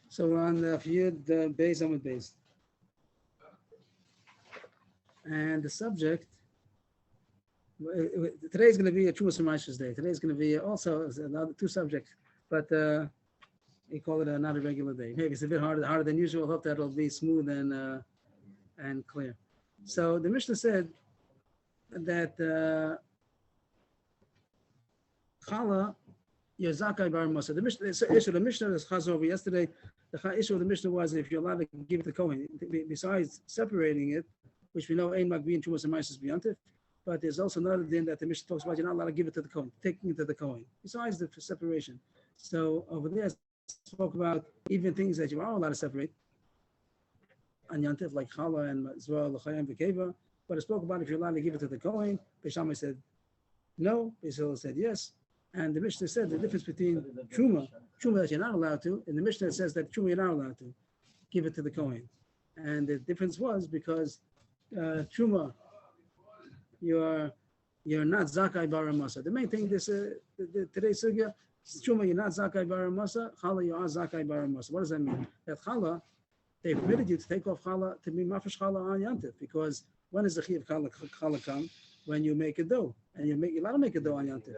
So we're on the Yud Beis Amud Beis, and the subject today is going to be a Trumas Ramash's day. Today is going to be also another two subjects, but we call it not a regular day. Maybe it's a bit harder than usual. Hope that it'll be smooth and clear. So the Mishnah said that Chala Yazakai Bar Musa. The Mishnah issue the Mishnah is chazor over yesterday. The issue of the Mishnah was if you're allowed to give it to Kohen, besides separating it, which we know Ein Magbi and Trumas and Maisus B'Yantif, but there's also another din that the Mishnah talks about. You're not allowed to give it to the Kohen, taking it to the Kohen. Besides the separation. So over there, I spoke about even things that you are allowed to separate on Yantif, like Chala and Zwa, L'Chayim, V'Keva. But I spoke about if you're allowed to give it to the Kohen. Beis Shammai said no. Beis Hillel said yes. And the Mishnah said the difference between Truma that you're not allowed to, and the Mishnah says that Truma you're not allowed to give it to the Kohen. And the difference was because Truma, you're not Zakai Bara Masa. The main thing today's sugya is Truma, you're not Zakai Bara Masa. Chala, you are Zakai Bara Masa. What does that mean? That Chala, they permitted you to take off Chala to be Mafish Chala on Yantif, because when does the Chi of Chala come? When you make a dough, and you're allowed to make a dough on Yantif.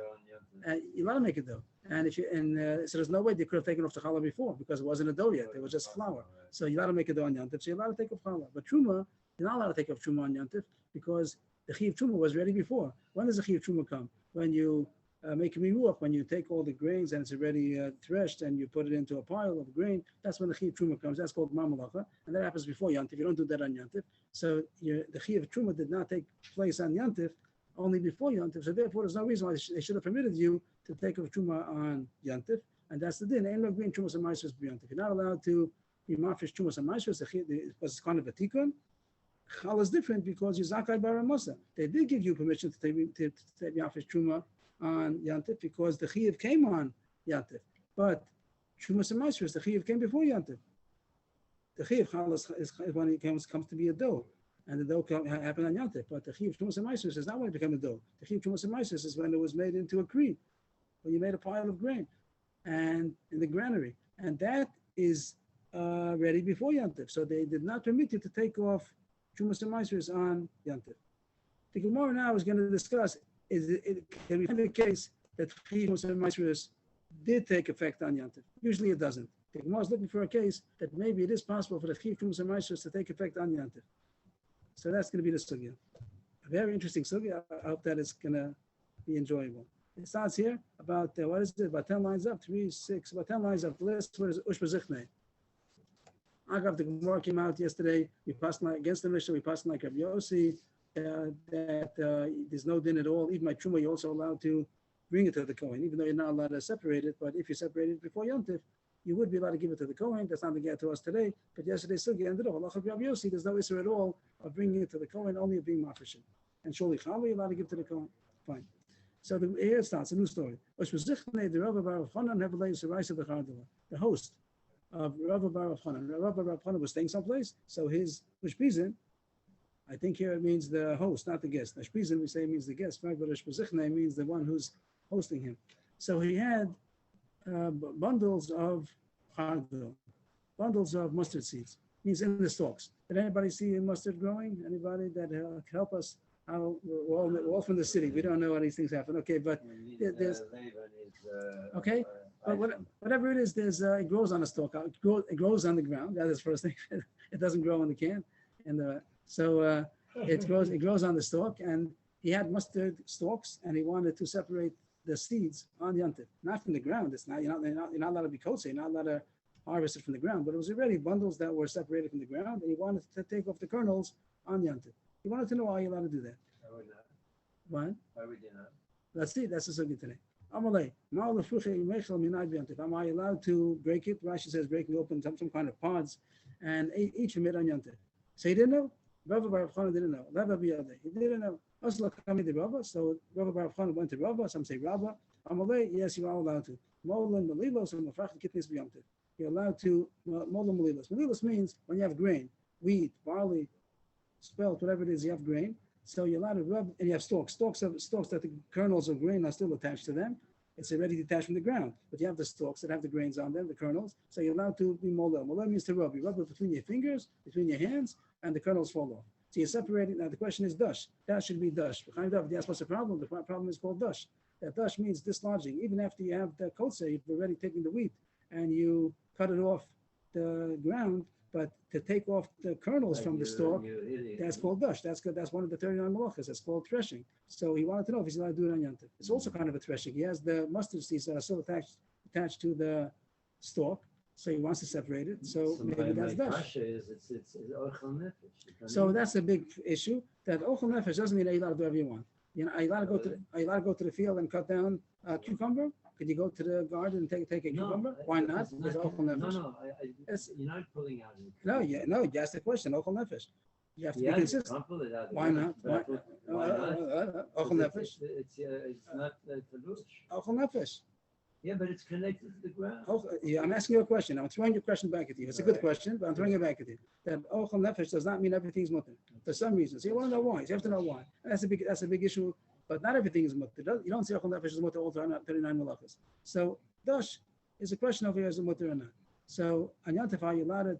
You're allowed to make a dough, and so there's no way they could have taken off the challah before because it wasn't a dough yet; it was just flour. So you're allowed to make a dough on Yantif. So you're allowed to take off challah. But truma, you're not allowed to take off truma on Yantif because the chi of truma was ready before. When does the chi of truma come? When you make a miruach, when you take all the grains and it's already threshed and you put it into a pile of grain. That's when the chi of truma comes. That's called mamalacha, and that happens before Yantif. You don't do that on Yantif. So the chi of truma did not take place on Yantif, only before Yantif. So therefore, there's no reason why they should have permitted you to take off truma on Yantif, and that's the din. Ain't no green trumas and maisros b'Yantif. You're not allowed to be mafish trumas and maisros. It's kind of a tikkun. Chal is different because you're zakai bara masa. They did give you permission to take mafish truma on Yantif because the chiyuv came on Yantif, but trumas and maisros, the chiyuv came before Yantif. The chiyuv chal is when it comes to be a dough. And the dough happened on Yantif, but the Chiyuv Trumas and Maisus is not when it became a dough. The Chiyuv Trumas and Maisus is when it was made into a cream, when you made a pile of grain, and in the granary, and that is ready before Yantif. So they did not permit you to take off Trumas and Maisus on Yantif. The Gemara now is going to discuss: can we find a case that Chiyuv Trumas and Maisus did take effect on Yantif? Usually it doesn't. The Gemara is looking for a case that maybe it is possible for the Chiyuv Trumas and Maisus to take effect on Yantif. So that's going to be the sugya. A very interesting sugya. I hope that it's going to be enjoyable. It starts here about, what is it, about 10 lines up, 3, 6, about 10 lines up. The list, what is it? Ushba Zichne. Agav, the Gemara came out yesterday. We passed against the Mishnah. We passed like Rabbi Yossi, that there's no din at all. Even my Truma, you're also allowed to bring it to the Kohen, even though you're not allowed to separate it. But if you separate it before Yontif, you would be allowed to give it to the Kohen. That's not the get to us today. But yesterday's sugya ended up. Allah Rabbi Yossi, there's no issue at all of bringing it to the Kohen, only of being mafreshim. And surely Chala, you're allowed to give it to the Kohen. Fine. So here it starts, a new story. The host of Rav Bar Chanan. Rav Bar Chanan was staying someplace, so his Ushpizin, I think here it means the host, not the guest. Ushpizin, we say means the guest, right? But Ushpizichne means the one who's hosting him. So he had bundles of chardal, bundles of mustard seeds. Means in the stalks. Did anybody see mustard growing? Anybody that can help us? We're all from the city. We don't know how these things happen. Okay, but there's okay. But whatever it is, it grows on a stalk. It grows on the ground. That is the first thing. It doesn't grow in the can, and so it grows on the stalk. And he had mustard stalks, and he wanted to separate the seeds on the Yantif, not from the ground. It's not you're not allowed to be kosher. You're not allowed to harvest it from the ground. But it was already bundles that were separated from the ground, and he wanted to take off the kernels on Yantif. He wanted to know why you're allowed to do that. I would not. What? Why would you not? Let's see. That's the subject today. Am I allowed to break it? Rashi says breaking open some kind of pods and eat from it on Yantif. So he didn't know. Rav Bar Chanan didn't know. He didn't know. So Rav Bar Chanan went to Rava. Some say Rava. Amalei, yes, you are allowed to. Molan Malilos and Mafrach Kitnis B'Yamtiv. You're allowed to Molan Malilos. Malilos means when you have grain, wheat, barley, spelt, whatever it is, you have grain. So you're allowed to rub, and you have stalks that the kernels of grain are still attached to them. It's already detached from the ground, but you have the stalks that have the grains on them, the kernels. So you're allowed to be molel. Molel means to rub. You rub it between your fingers, between your hands, and the kernels fall off. So you're separating. Now the question is dash. That should be dash. Yes, what's the problem? The problem is called dash. That dash means dislodging. Even after you have the kotze, you've already taken the wheat and you cut it off the ground. But to take off the kernels from the stalk, that's called dash. That's good. That's one of the 39 malachas. That's called threshing. So he wanted to know if he's allowed to do it on Yom Tov. It's also kind of a threshing. He has the mustard seeds that are still attached to the stalk, so he wants to separate it. So maybe that's dash. So that's a big issue. That ochel nefesh doesn't mean that you're allowed to do whatever you want. You know, are you allowed to go to the field and cut down a cucumber? Could you go to the garden and take a cucumber? Why not? Because ochel nefesh. No, you're not pulling out. No, you asked the question. Ochel nefesh. You have to be consistent. Why not? Ochel nefesh. It's not talush. Ochel nefesh. Yeah, but it's connected to the ground. Yeah, I'm asking you a question. I'm throwing your question back at you. It's a good question, but I'm throwing it back at you. That ochel nefesh does not mean everything's mutter. For some reason, so you want to know why. So you have to know why. And that's a big issue. But not everything is mutter. You don't say ochel nefesh is mutter all 39 malachas. So dash is a question over here is it mutter or not. So on Yom Tov, are you allowed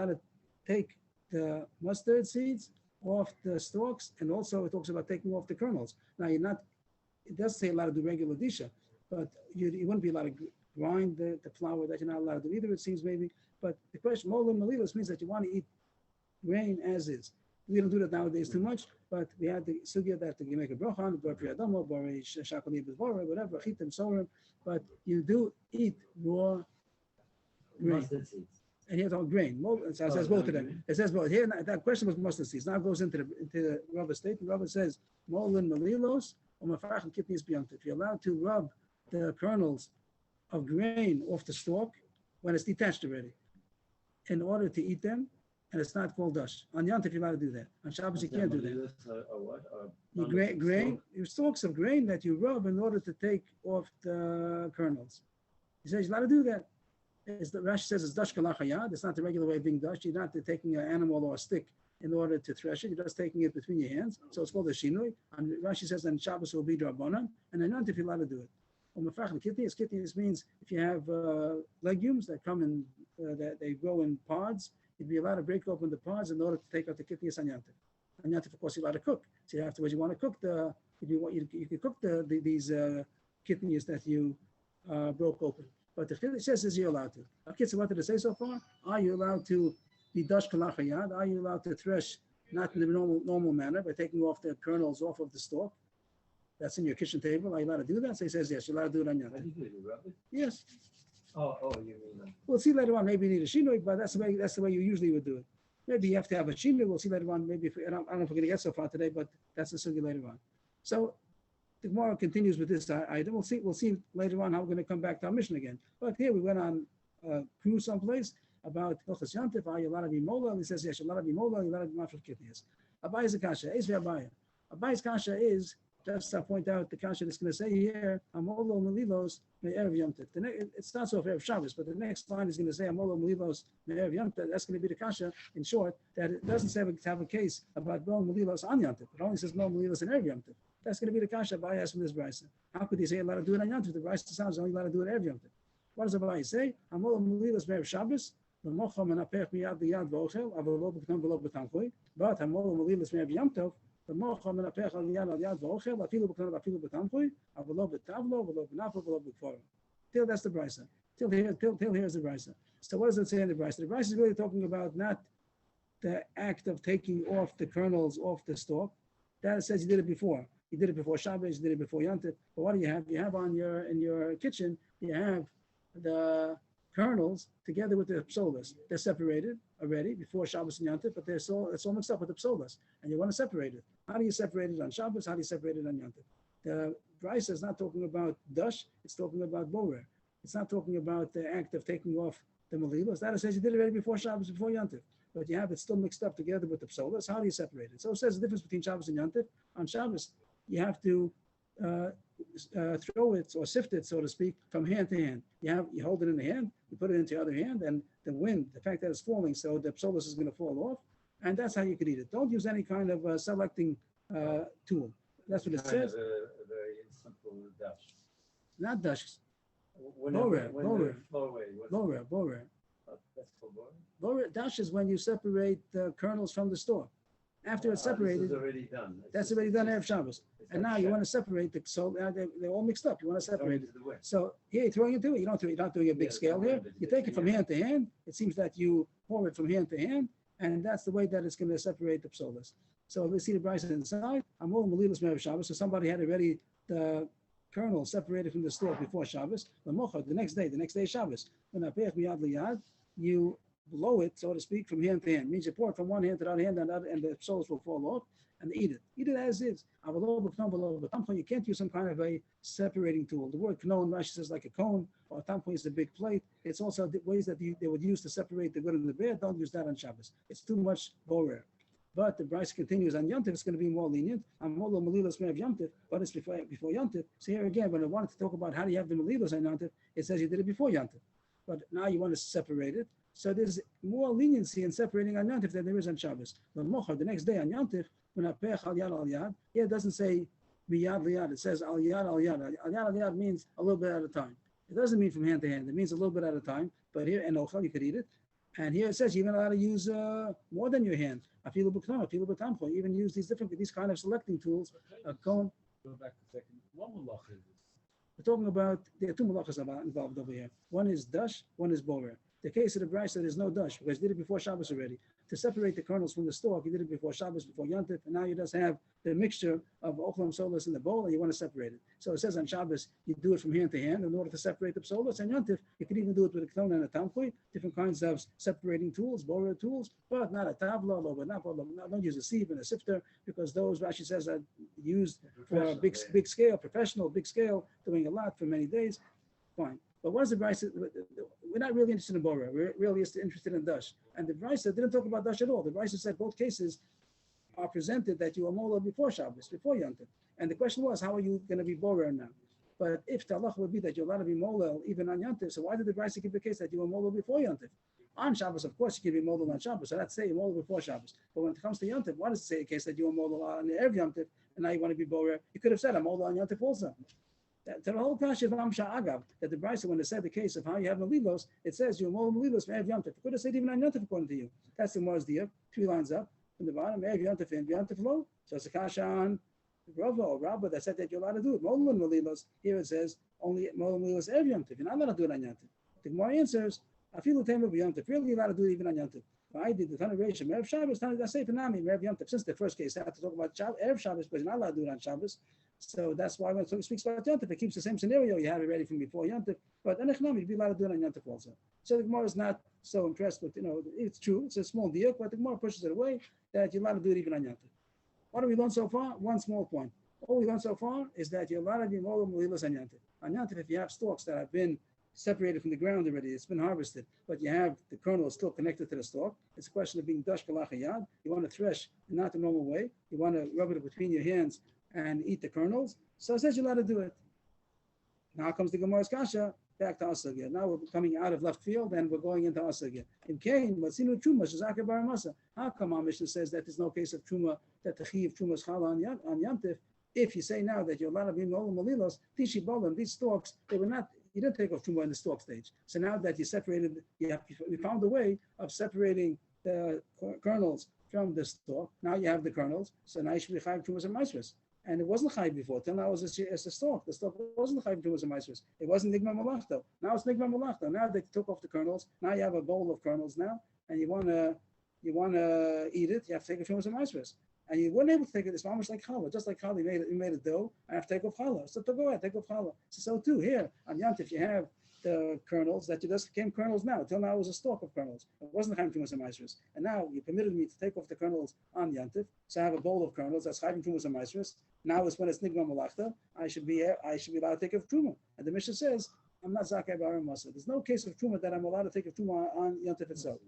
to take the mustard seeds off the stalks? And also it talks about taking off the kernels. Now it does say allowed to do regular disha, but you wouldn't be allowed to grind the flour. That you're not allowed to do either, it seems maybe. But the question, molin malilas, means that you want to eat grain as is. We don't do that nowadays too much, but we had the sugya that you make a bracha on, bar priyadamo, bar shakali b'zvora, whatever, chitim, sorim, but you do eat raw grain. And here's all grain. It says both of them. It says both. Here, that question was mustard seeds. Now it goes into the Rava statement. Rava says, molin malilos, or mafachim kitnis b'yom tov. If you're allowed to rub the kernels of grain off the stalk when it's detached already, in order to eat them, and it's not called dash. On Yom Tov, you're allowed to do that. On Shabbos, you can't do that. Grain, stalks of grain that you rub in order to take off the kernels. He says you're allowed to do that. The Rashi says it's dash kalachayad. It's not the regular way of being dash. You're not taking an animal or a stick in order to thresh it. You're just taking it between your hands. So it's called a shinui. And Rashi says on Shabbos it will be drabanan. And on Yom Tov, you're allowed to do it. Kitnius means if you have legumes that come in, that they grow in pods, you'd be allowed to break open the pods in order to take out the kitnius on Yom Tov. On Yom Tov, of course, you're allowed to cook. So afterwards, you want to cook you can cook these kitnius that you broke open. But the Chiddush says you're allowed to. Okay, so what did it say so far? Are you allowed to be dash kalachayad? Are you allowed to thresh not in the normal manner by taking off the kernels off of the stalk? That's in your kitchen table. Are you allowed to do that? So he says yes. You're allowed to do it on Yom Tov. How do you do it? You rub it? Yes. Oh, you mean that? We'll see later on. Maybe you need a shinui, but that's the way you usually would do it. Maybe you have to have a shinui. We'll see later on. Maybe I don't know if we're going to get so far today, but that's the sugi later on. So the Gemara continues with this item. We'll see later on how we're going to come back to our mission again. But here we went on a cruise someplace about Hilchos Yom Tov. Are you allowed to be mola? He says yes. You're allowed to be mola. You're allowed to be mafresh kitnius. Abayi's kasha. Abayi's kasha is. Just to point out the kasha that's going to say here, Amolo Melilos Me'erev Yom Tov. It starts off Erev Shabbos, but the next line is going to say Amolo Melilos Me'erev Yom Tov. That's going to be the kasha, in short, that it doesn't have a case about Molo Melilos on Yom Tov. It only says Molo Melilos and Erev Yom Tov. That's going to be the kasha Abaye from this brisa. How could he say allowed to do it on Yom Tov? The brisa sounds only allowed to do it Erev Yom Tov. What does Abaye say? Amolo Melilos Me'erev Shabbos. But Amolo Melilos Me'erev Yom Tov. The mocha menapech al yad v'ochel afilu b'tamchui avolo b'tavlo v'lo b'naflo v'lo b'kforim. Till that's the brisa. Till here's the brisa. So what does it say in the brisa? The brisa is really talking about not the act of taking off the kernels off the stalk. That it says you did it before. You did it before Shabbos. You did it before Yom Tov. But what do you have? You have in your kitchen. You have the kernels together with the psolas. They're separated already before Shabbos and Yom Tov, but it's all mixed up with the psolas, and you want to separate it. How do you separate it on Shabbos? How do you separate it on Yom Tov? The brisa is not talking about dash; it's talking about borer. It's not talking about the act of taking off the malilos. That says you did it already before Shabbos, before Yom Tov, but you have it still mixed up together with the psolas. How do you separate it? So it says the difference between Shabbos and Yom Tov. On Shabbos, you have to throw it or sift it, so to speak, from hand to hand. You hold it in the hand, you put it into the other hand, and the wind, the fact that it's falling, so the psolas is going to fall off, and that's how you could eat it. Don't use any kind of selecting tool. That's what it Kind says. of a very simple dash. Not dash. Whenever- Borer, when borer. the flowway was- Borer. That's for borer? Borer. Dash is when you separate the kernels from the stalk. After it's separated, This is already done. that's already done Erev Shabbos. And now you want to separate the so they're all mixed up. You want to separate it. So here you're throwing it into it. You're not doing a big Yeah, scale it's here. not You take it from yeah. hand to hand. It seems that you pour it from hand to hand, and that's the way that it's going to separate the psolas. So let's see the Bryce inside. I'm all Malilas Merev Shabbos. So somebody had already the kernel separated from the stalk before Shabbos. The next day Shabbos. When Apech Miyad Liyad, you blow it, so to speak, from hand to hand. Means you pour it from one hand to the other hand, and the psolas will fall off. And eat it. Eat it as is. You can't use some kind of a separating tool. The word knon, Rashi says like a cone, or tampon is a big plate. It's also the ways that they would use to separate the good and the bad. Don't use that on Shabbos. It's too much borer. But the Bryce continues on Yom Tov, it's going to be more lenient. I'm all Malilas Merev Yom Tov, but it's before Yom Tov. So here again, when I wanted to talk about how do you have the Malilas on Yom Tov, it says you did it before Yom Tov. But now you want to separate it. So there's more leniency in separating on Yom Tov than there is on Shabbos. The next day on Yom Tov, when Apech al yad, here it doesn't say miyad liyad, it says al yad. Al yad means a little bit at a time. It doesn't mean from hand to hand. It means a little bit at a time. But here, and ochel, you could eat it. And here it says you're even allowed to use more than your hand. Afilu b'knon, afilu b'tamcho. You even use these kind of selecting tools. A cone. Go back a second. What malach is this? We're talking about, there are two malachas involved over here. One is dash, one is borer. The case of the Bryce, there is no dash because you did it before Shabbos already. To separate the kernels from the stalk, you did it before Shabbos, before Yom Tov, and now you just have the mixture of ochlam solas in the bowl, and you want to separate it. So it says on Shabbos, you do it from hand to hand in order to separate the solas, and Yom Tov, you can even do it with a knon and a tamkoi, different kinds of separating tools, borer tools, but not a tabla, don't use a sieve and a sifter, because those, Rashi says, are used for a big scale, professional, big scale, doing a lot for many days. Fine. But what is the Bryce? We're not really interested in Bora. We're really interested in Dash. And the Bryce didn't talk about Dash at all. The Bryce said both cases are presented that you are Mola before Shabbos, before Yom Tov. And the question was, how are you going to be Bora now? But if the halacha would be that you're allowed to be Mola even on Yom Tov, so why did the Bryce give the case that you were Mola before Yom Tov? On Shabbos, of course, you can be Mola on Shabbos. So that's say you're Mola before Shabbos. But when it comes to Yom Tov, why does it say a case that you were Mola on the Erev Yom Tov and now you want to be Bora? You could have said, I'm Mola on Yom Tov also. To the whole kasha of Amsha Agav, that the Bryce, when it said the case of how you have Malilos, it says you're more Malilos from Erev Yom Tov. It could have said even on Yom Tov according to you. That's the Gemara's deal. 3 lines up from the bottom, Erev Yom Tov and Yom Tov lo. So it's a kasha on Rava or Rabba that said that you're allowed to do it. Molan Malilos. Here it says only Molan Malilos Erev Yom Tov. You're not allowed to do it on Yom Tov. The Gemara answers, I feel the time of Yom Tov. Really, you're allowed to do it even on Yom Tov. I did the Tana Reish, Erev Shabbos, Tana Dasei Fanami, Erev Yom Tov. Since the first case, I have to talk about Erev Shabbos, but you're not allowed to do it on Shabbos. So that's why when it speaks about Yom Tov, it keeps the same scenario you have already from before Yom Tov. But Anechnami, you'd be allowed to do it on Yom Tov also. So the Gemara is not so impressed with, it's true, it's a small deal, but the Gemara pushes it away that you're allowed to do it even on Yom Tov. What have we learned so far? One small point. All we learned so far is that you're allowed to be Mola Malilas on Yom Tov. On Yom Tov, if you have stalks that have been separated from the ground already, it's been harvested, but you have the kernel is still connected to the stalk. It's a question of being dash kalachayad. You want to thresh not the normal way. You want to rub it between your hands and eat the kernels. So it says you're allowed to do it. Now comes the Gemara's kasha, back to us again. Now we're coming out of left field and we're going into us again. In Cain, but sinu truma, shazaka bar masa. How come our Mishnah says that there's no case of truma, that the chi of truma is chala on Yom Tov? If you say now that you're allowed to be molam malilos, tishi bolam, these stalks, they were not, you didn't take off truma in the stalk stage. So now that you separated, we found a way of separating the kernels from the stalk. Now you have the kernels, so now you should be chayiv trumas and maisros. And it wasn't chayiv before. Till now it was a stalk. The stalk wasn't chayiv trumas and maisros. It wasn't nigma malachto. Now it's nigma malachto. Now they took off the kernels. Now you have a bowl of kernels now, and you wanna eat it. You have to take a trumas and maisros. And you weren't able to take it. It's almost like challah. Just like challah, you made a dough. I have to take off challah. So to go ahead, take off challah. So too here on Yom Tov, you have the kernels that you just became kernels now. Till now it was a stalk of kernels. It wasn't chayiv trumas and maisros. And now you permitted me to take off the kernels on Yom Tov. So I have a bowl of kernels that's chayiv trumas and maisros. Now it's when it's nigma malachta. I should be allowed to take off truma. And the Mishnah says I'm not zakai b'arim masa. There's no case of truma that I'm allowed to take off truma on Yom Tov itself.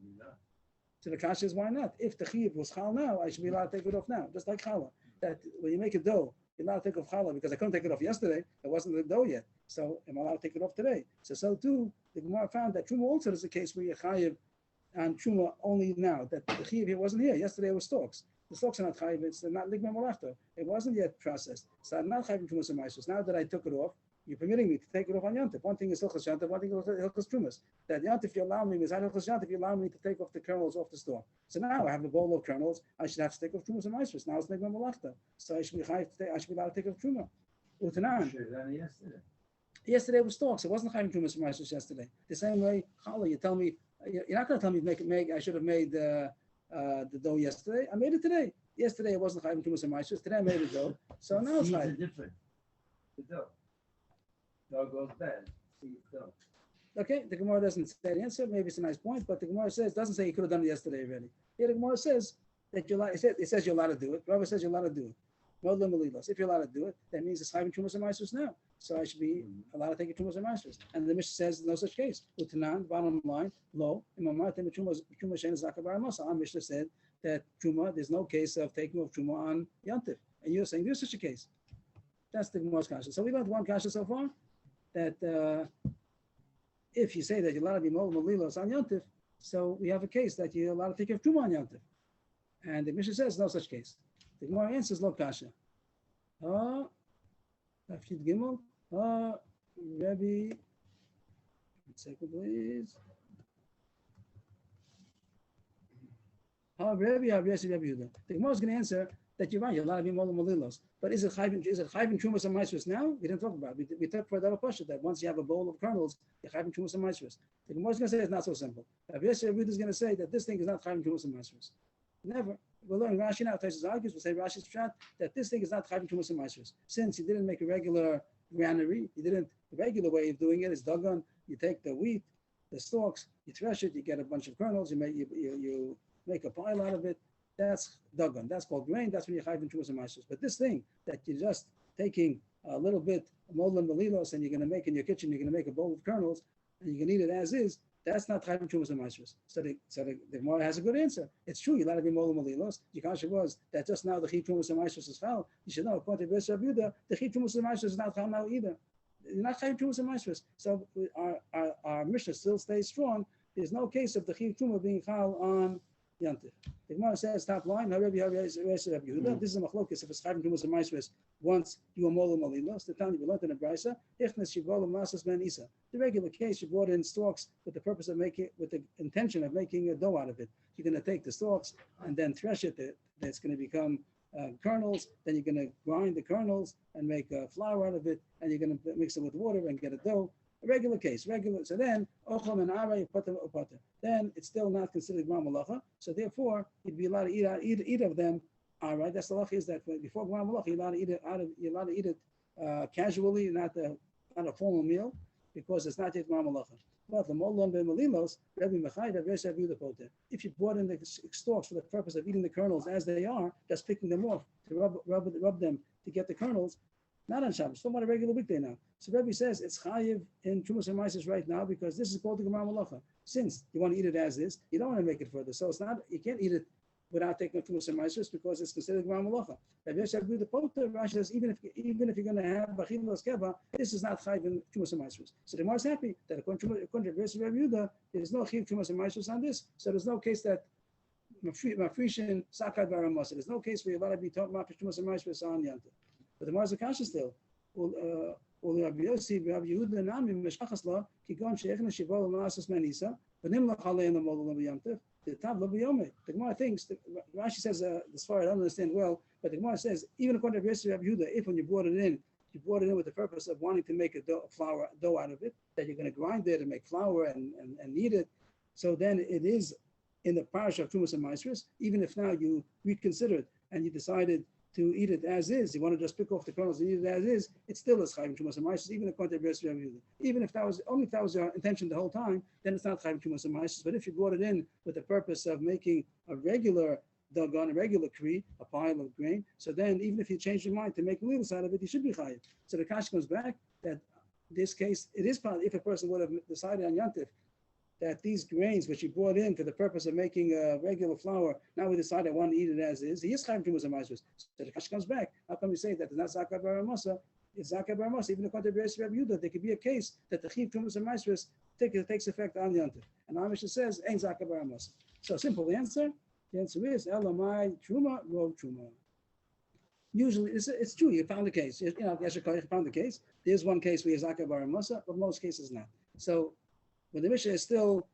So the kasha is why not? If the chiyuv was chal now, I should be allowed to take it off now, just like challah. That when you make a dough, you're allowed to take off challah because I couldn't take it off yesterday. It wasn't the dough yet, so I'm allowed to take it off today. So too, the Gemara found that truma also is a case where you're chayiv on Truma only now that the Chiv here wasn't here. Yesterday it was stalks. The stalks are not Chayiv, it's not Ligma Malachta. It wasn't yet processed. So I'm not Chayiv Trumas and Maishus. Now that I took it off, you're permitting me to take it off on Yantif. One thing is Hilchas Yantif, one thing is Hilchas Trumas. That Yantif, you allow me, Hilchas Yantif, you allow me to take off the kernels off the stalk. So now I have a bowl of kernels, I should have to take off Trumas and Maishus. Now it's Ligma Malachta. So I should be allowed to take off Truma. Utanan. Should have done it yesterday. Yesterday was stalks. It wasn't Chayiv Trumas and Maishus yesterday. The same way, Challah, you tell me, you're not going to tell me I should have made the dough yesterday. I made it today. Yesterday it wasn't Chayiv Trumas and Maishus. Today I made the dough. So now it's Seeds are Chayiv. different. The dough. Dough goes bad. Seeds don't. Okay, the Gemara doesn't say the answer. Maybe it's a nice point, but the Gemara doesn't say you could have done it yesterday already. Here the Gemara says that you're allowed, it says you're allowed to do it. Rabbi says you're allowed to do it. Modlam Malilos. If you're allowed to do it, that means it's Chayiv Trumas and Maishus now. So I should be allowed to take it Trumas and Maishus. And the Mishnah says no such case. Utanan, bottom line, lo, Truma Shen Zakabar Masa. Our Mishnah said that Truma, there's no case of taking off Truma on Yantif. And you're saying there's such a case. That's the Gemara's kasha. So we learned one kasha so far, that if you say that you're allowed to be Modlam Malilos on Yantif, so we have a case that you're allowed to take off Truma on Yantif. And the Mishnah says no such case. The Gemara answers lo kasha. After Gimel, Rebbe, 1 second please. Rebbe Yehuda. The Gemara is going to answer that you're right. You're allowed to be Modlam Malilos. But is it Chayiv Trumas and Maishus now? We didn't talk about it. We talked for the other question that once you have a bowl of kernels, you're Chayiv Trumas and Maishus. The Gemara is going to say it's not so simple. Rebbe Yehuda is going to say that this thing is not Chayiv Trumas and Maishus. Never. We'll learn Rashi now. Taisus argues. We'll say Rashi's pshat that this thing is not Chayiv Trumas and Maishus. Since you didn't make a regular granary, the regular way of doing it is dagon. You take the wheat, the stalks, you thresh it, you get a bunch of kernels, you make a pile out of it. That's dagon. That's called grain. That's when you're Chayiv Trumas and Maishus. But this thing that you're just taking a little bit of Modlam Malilos and you're going to make in your kitchen, you're going to make a bowl of kernels and you can eat it as is. That's not Chayiv Trumas and Maishus. So the Gemara has a good answer. It's true, you're allowed to be Modlam Malilos. The kasha was that just now the Chayiv Trumas and Maishus is chal. You should know, according to Rabbi Yehuda, the Chayiv Trumas and Maishus is not chal now either. You're not Chayiv Trumas and Maishus. So our Mishnah still stays strong. There's no case of the Chayiv Truma being chal on Yantif. The Gemara says, top line, Rabbi Yehuda, this is a machlokes if it's Chayiv Trumas and Maishus. Once you are Modlam Malilos, the time you learned in the Brisa, Ichnas Shivolim Masas Ben Isa. The regular case, you brought in stalks with the purpose of making, with the intention of making a dough out of it. You're going to take the stalks and then thresh it. That's going to become kernels. Then you're going to grind the kernels and make flour out of it. And you're going to mix it with water and get a dough. A regular case, regular. So then, Ocham and Ara, then it's still not considered Gmar Malacha. So therefore, you'd be allowed to eat of them. All right, that's the law is that before Gmar Malacha, you're allowed to eat it casually, not a formal meal, because it's not yet Gmar Malacha. But the Modlam Ben Malilos, Rebbe Mechai, if you brought in the stalks for the purpose of eating the kernels as they are, just picking them off to rub them to get the kernels, not on Shabbos, still on a regular weekday now. So Rebbe says it's chayiv in Trumas and Maishus right now because this is called the Gmar Malacha. Since you want to eat it as is, you don't want to make it further. So it's not, you can't eat it without taking Trumas and Maishus because it's considered Gmar Malacha. Rebbe Yosef the Poter, Rashi says even if you're going to have Bachilas Keva, this is not chayiv in Trumas and Maishus. So the Gemara is happy that according to Rebbe Yosef Yehuda, there is no chayiv Trumas and Maishus on this. So there's no case that Mafrishin Sakai Baramasa. There's no case where you're allowed to be talking about Trumas and Maishus on Yanta. But the Gemara is a kasha still. Rabbi Yossi, Rabbi Yehuda, Nami, Meshachas La, Kigon Sheikhna Shivol Masas Manisa, Benim Lachale in the Model of Yamtiv, the Tab Lobiyome. The Gemara thinks, Rashi says, this far I don't understand well, but the Gemara says, even according to Rabbi Yehuda, if when you brought it in with the purpose of wanting to make a dough out of it, that you're going to grind it and make flour and knead it, so then it is in the parish of Trumas and Maishus, even if now you reconsider it and you decided to eat it as is, you want to just pick off the kernels and eat it as is, it still is Chayiv Trumas and Maishus, even according to Rabbi Yehuda. Even if that was your intention the whole time, then it's not Chayiv Trumas and Maishus. But if you brought it in with the purpose of making a regular dagon, a regular kri, a pile of grain, so then even if you change your mind to make meals out of it, you should be Chayiv. So the kash comes back that this case, it is part, if a person would have decided on Yantif, that these grains which he brought in for the purpose of making a regular flour, now we decide I want to eat it as is, he is Chayiv Trumas and Maishus. So the kash comes back. How come we say that it's not Zakar Baramasa? It's Zakar Baramasa. Even according to Rabbi Yehuda, there could be a case that the Chayiv Trumas and Maishus takes effect on Yantif. And our Mishnah says, Ein Zakah Bar Masa. So simple answer. The answer is Elamai Truma Rov Truma. Usually, it's true. You found the case. You know, Yesher Koyach found the case. There's one case where you Zakah Bar Masa, but most cases not. So when the Mishnah is still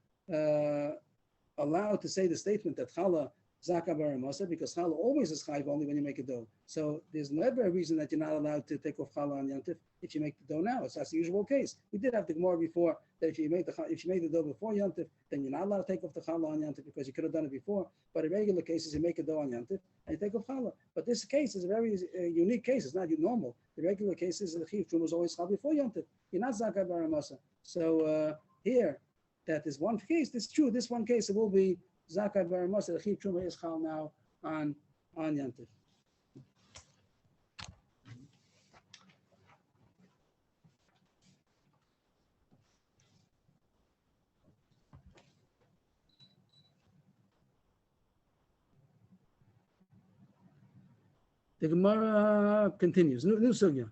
allowed to say the statement that Chala Zakah Bar Masa, because Chala always is Chayv only when you make a dough. So there's never a reason that you're not allowed to take off Chala on Yantif if you make the dough now. So that's the usual case. We did have the Gemara before that if you make the dough before Yantif, then you're not allowed to take off the Chala on Yantif because you could have done it before. But in regular cases, you make a dough on Yantif and you take off Chala. But this case is a very unique case. It's not normal. The regular cases, the Chiv Truma is always Chala before Yantif. You're not Zakah Bar Masa. So here, that is one case. It's true. This one case, it will be Zakah Bar Masa. The Chiv Truma is Chal now on Yantif. The Gemara continues. New sugya.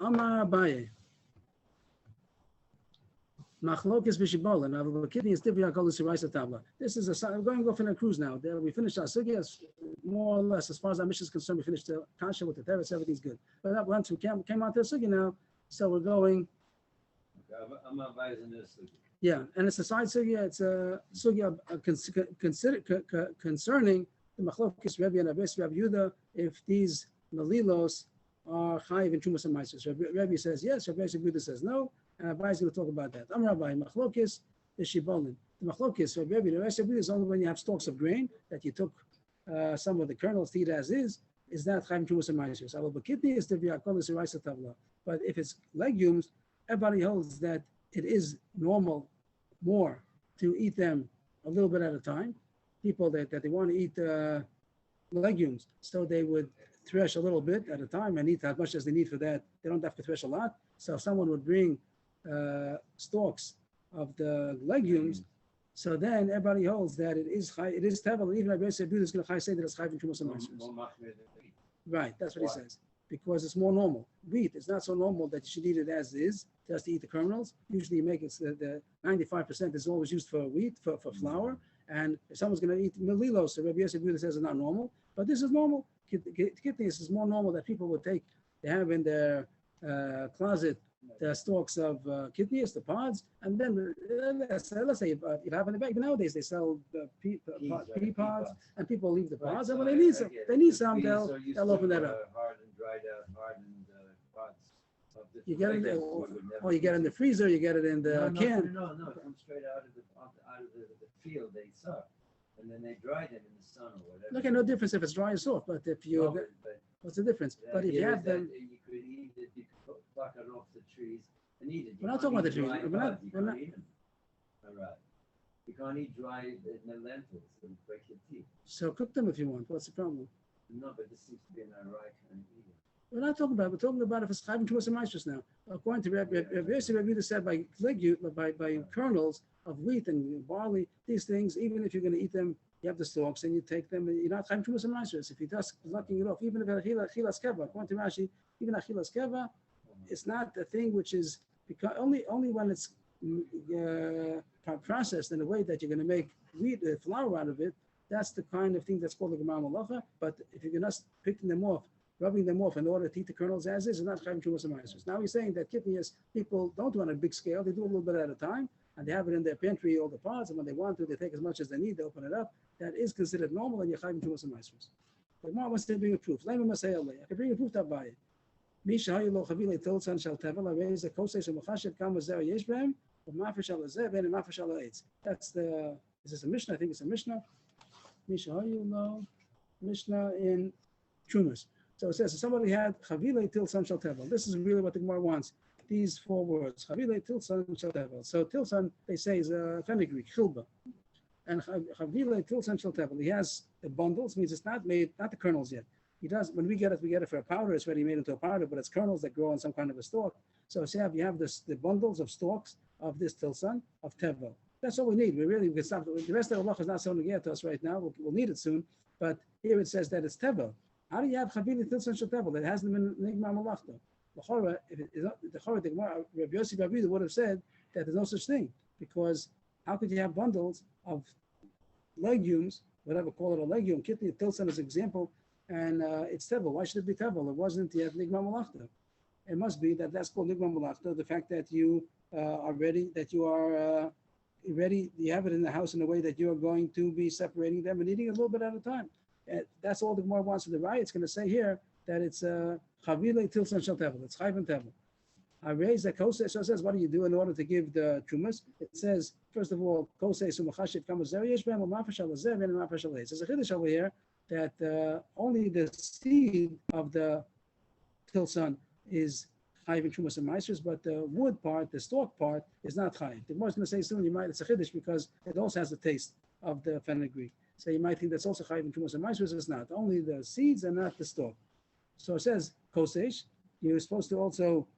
Amar Abaye. Machlokes v'shibola. Now the kidney is different. This is we're going off on a cruise now. We finished our sugya more or less as far as our mission is concerned. We finished the kasha with the teretz. Everything's good. But once we came out to the sugya now, so we're going. Amar Abaye is in this sugya. Yeah, and it's a side sugya. It's a sugya concerning the machlokes Rebbe and Abbas Rabbi Yehuda if these malilos are chayiv in Trumas and Meisos. Rebbe says yes. Rabbi Yehuda says no. And Rabbi is going to talk about that. Amar Rabbi machlokes is shibolin. The machlokes Rabbi Rebbe is only when you have stalks of grain that you took some of the kernels to eat as is that chayiv in Trumas and Meisos. But kidney is the v'yakolis eraisa tavla. But if it's legumes, everybody holds that it is normal more to eat them a little bit at a time. People that they want to eat legumes, so they would thresh a little bit at a time and eat as much as they need for that. They don't have to thresh a lot. So if someone would bring stalks of the legumes, so then everybody holds that it is tevel. Even Rabbi Yosef is going to say that it's chayv in Trumas and Meisos. Right, that's what he says. Because it's more normal. Wheat, it's not so normal that you should eat it as is, just to eat the kernels. Usually you make it, the 95% is always used for wheat, for flour. And if someone's going to eat melilos, so Rabbi Yosef says it's not normal. But this is normal. Kidneys is more normal that people would take. They have in their closet the stalks of kidneys, the pods, and then let's say you have in the bag. Nowadays they sell the pea pods, and people leave the pods, and when they need some, they'll open that up. Hardened, dried out, hardened pods. You get it, or you get it in the freezer, you get it in the can. No, it comes straight out of the field they suck, and then they dry them in the sun or whatever. Look, no difference if it's dry or soft, but if you, what's the difference? But if you have them, you could eat it, you could pluck it off the trees and eat it. We're not talking about the trees. You can't eat them. All right. You can't eat dry lentils and break your teeth. So cook them if you want. What's the problem? No, but this seems to be an ironic kind of eating. We're not talking about. We're talking about if it's chayv Trumas and Meisos now. According to Rabbi Yosef, Rabbi Yehuda said by kernels of wheat and barley, these things, even if you're going to eat them, you have the stalks and you take them. You're not chayv Trumas and Meisos. If you're just knocking it off, even if achilas keva, according to Rashi, even achilas keva, it's not a thing which is because only when it's processed in a way that you're going to make wheat flour out of it. That's the kind of thing that's called the gemara malacha. But if you're just picking them off, rubbing them off in order to eat the kernels as is not chayv Trumas and Meisos. Now he's saying that kidneys people don't do on a big scale; they do a little bit at a time, and they have it in their pantry, all the pods, and when they want to, they take as much as they need. They open it up. That is considered normal, and you're chayv Trumas and Meisos. The Gemara wants to bring a proof. I can bring a proof that by it. Misha hayu chavile toltzan shal tevel arez a koses umachashet kam vazer yesh behem u'mafish al azeh ben u'mafish al ha'etz. That's the. Is this a Mishnah? I think it's a Mishnah. Misha hayu lo Mishnah in Trumas. So it says, if somebody had chavile tilsan shal tevel. This is really what the Gemara wants. These 4 words. Chavile tilsan shal tevel. So tilsan, they say, is a fenugreek, chilba. And chavile tilsan shal tevel. He has the bundles, means it's not made, not the kernels yet. He does, when we get it for a powder, it's already made into a powder, but it's kernels that grow on some kind of a stalk. So you have the bundles of stalks of this tilsan, of tevel. That's all we need. We can stop. The rest of the halacha is not so near to us right now. We'll need it soon. But here it says that it's tevel. How do you have chavili tilsan shel tevel that hasn't been nigmar malachta? The Chora, the Gemara, Rabbi Yosef Rabbi would have said that there's no such thing because How could you have bundles of legumes, whatever, call it a legume, kitni, tilson as an example, and it's tevel. Why should it be tevel? It wasn't yet nigma malachta. It must be that that's called nigma malachta, the fact that you are ready, that you are ready, you have it in the house in a way that you are going to be separating them and eating a little bit at a time. And that's all the Gemara wants in the Raya. It's going to say here that it's chavile tilson shel tevel. It's chayv and tevel. I raise the kosei. So it says, what do you do in order to give the trumas? It says, first of all, kosei sumachashiv kamazer yesh b'hem u'mafashal azer v'en mafashal leis. There's a chiddush over here that only the seed of the tilson is chayiv in trumas and meisers, but the wood part, the stalk part, is not chayiv. The Gemara is going to say soon, it's a chiddush because it also has the taste of the fenugreek. So you might think that's also chayiv in trumas and meisers. It's not. Only the seeds and not the stalk. So it says koseish. You're supposed to also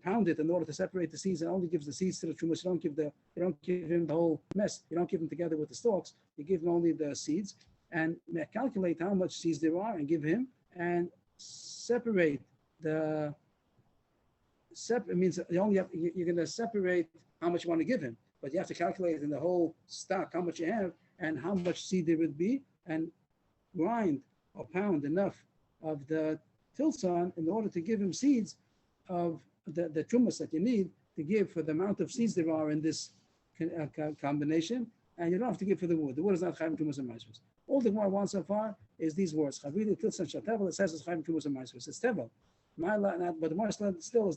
pound it in order to separate the seeds, and only gives the seeds to the trumas. You don't give him the whole mess. You don't give him together with the stalks. You give him only the seeds, and calculate how much seeds there are, and give him, and separate the. It means you only have, you're going to separate how much you want to give him, but you have to calculate in the whole stock how much you have and how much seed there would be, and grind or pound enough of the tilson in order to give him seeds of the trumas that you need to give for the amount of seeds there are in this combination, and you don't have to give for the wood. The wood is not chayim trumas and meisers. All the Gemara wants so far is these words. Chavili tilson shel tevel. It says it's chayim trumas and meisers. It's tevel. But the Gemara still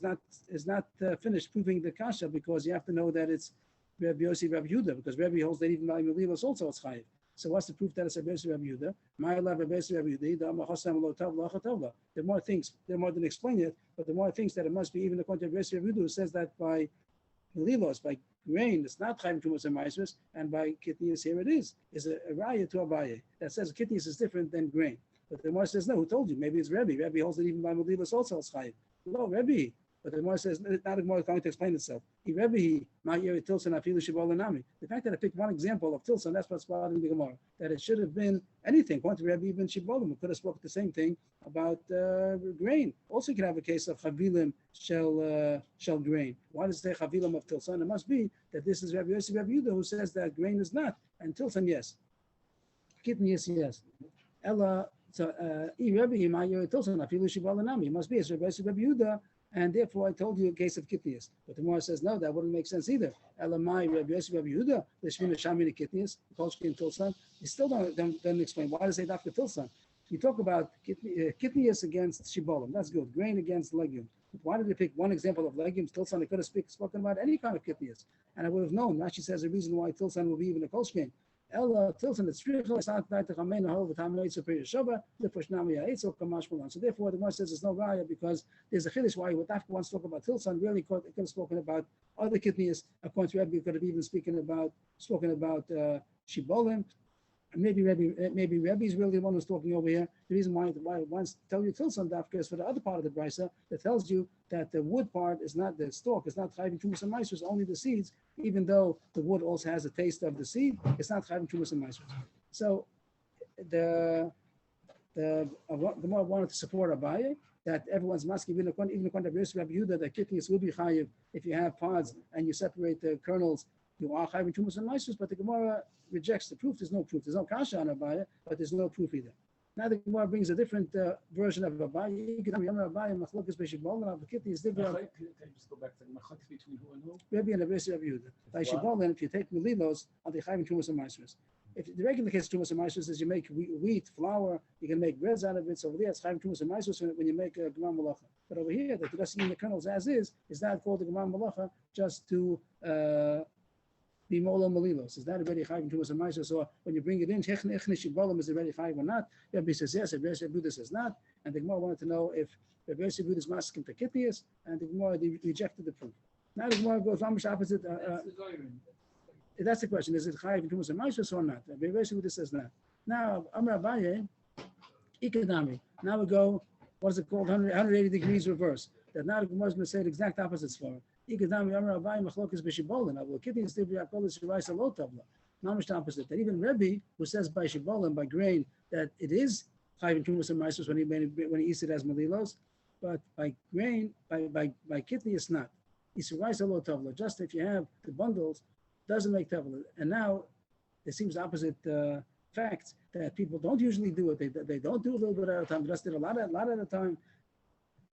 is not finished proving the kasha, because you have to know that it's Rabbi Yossi, Rabbi Yehuda, because Rabbi holds that even by Melivos also it's chayiv. So what's the proof that it's Rabbi Yossi, Rabbi Yehuda? The more things, the more than explain it, but the more things that it must be even according to Rabbi Yossi, Rabbi Yehuda, who says that by Melivos, by grain, it's not chayim trumas and meisers, and by kitnius here it is a raya to Abaye that says kitnius is different than grain. But the Gemara says, no, who told you? Maybe it's Rebbe. Rebbe holds that even by Melivos also it's chayiv. No, Rebbe. But the Gemara says, not the Gemara is going to explain itself. The fact that I picked one example of tilson, that's what's bothering the Gemara. That it should have been anything. According to Rebbe, even Shibolim, we could have spoken the same thing about grain. Also, you can have a case of chavilim shell grain. Why does it say chavilim of tilson? It must be that this is Rabbi Yossi, Rabbi Yehuda, who says that grain is not, and tilson, yes. Kitten, yes. Ella. So, Rebbe, must be as Rabbi Yehuda, and therefore I told you a case of kitnius. But the Gemara says no, that wouldn't make sense either. Elamai Rabbi Yehuda, Lishmina Shamina kitnius, Kolshkin Tilson. You still don't explain why does it say after Tilson? You talk about kitnius against shibolim. That's good. Grain against legumes. Why did they pick one example of legumes? Tilson, they could have spoken about any kind of kitnius, and I would have known. Rashi says the reason why Tilson will be even a kolshkin. Ella tilson it's true. It's not like the chamein hol v'tamei superior shaba the pushnami ha'etzel kamash malan. So therefore, the Gemara says there's no raya because there's a chiddush why would after once talk about tilson really could have spoken about other kidneys. According to Rebbe, could have even spoken about shibolim. And maybe Rebbe is really the one who's talking over here. The reason why it wants to tell you tilson dafka is for the other part of the brisa that tells you that the wood part is not the stalk, it's not chayvim trumas and meisers, only the seeds. Even though the wood also has a taste of the seed, it's not chayvim trumas and meisers. So the more wanted to support Abaye that everyone's masking, even according to Rabbi Yehuda, that kitnius will be chayiv if you have pods and you separate the kernels. You are chayvim trumas and meisers, but the Gemara rejects the proof. There's no proof. There's no kasha on Abaye, but there's no proof either. Now the Gemara brings a different version of Abaye. Kitni is different. Can you just go back to the machlokes between who and who? Rabbi and Rabbi Yehuda. By shibolin, if you take melivos, are they chayvim trumas and meisers? If the regular case of trumas and meisers is you make wheat, flour, you can make breads out of it. So over there, it's chayvim trumas and meisers when you make a gemar malacha. But over here, that you're just eating the kernels as is that called the gemar malacha just to be molo malilos? Is that already chayvim trumas and meisers? Or when you bring it in, shechne shibolim is already chayv or not? Rabbi says yes, Rabbi Yehuda says not. And the Gemara wanted to know if Rabbi Yehuda is masking to kitnius, and the Gemara rejected the proof. Now the Gemara goes almost opposite. That's the question: is it chayv trumas and meisers or not? Rabbi Yehuda says not. Now Amar Abaye, ikadami. Now we go. What is it called? 180 degrees reverse. That now the Gemara is going to say the exact opposite for it. Ikadami Amar Abaye machlokes b'shibolin. Avol kitnius divri akol is shiraisa lo tabla. Mamish the opposite. That even Rebbe, who says by shibolin, by grain, that it is chayv trumas and meisers when he eats it as malilos, but by grain, by kitni, it's not. It's rice lo tavla. Just if you have the bundles doesn't make tevel. And now it seems opposite facts that people don't usually do it. They don't do a little bit at a time. Just did a lot at a time.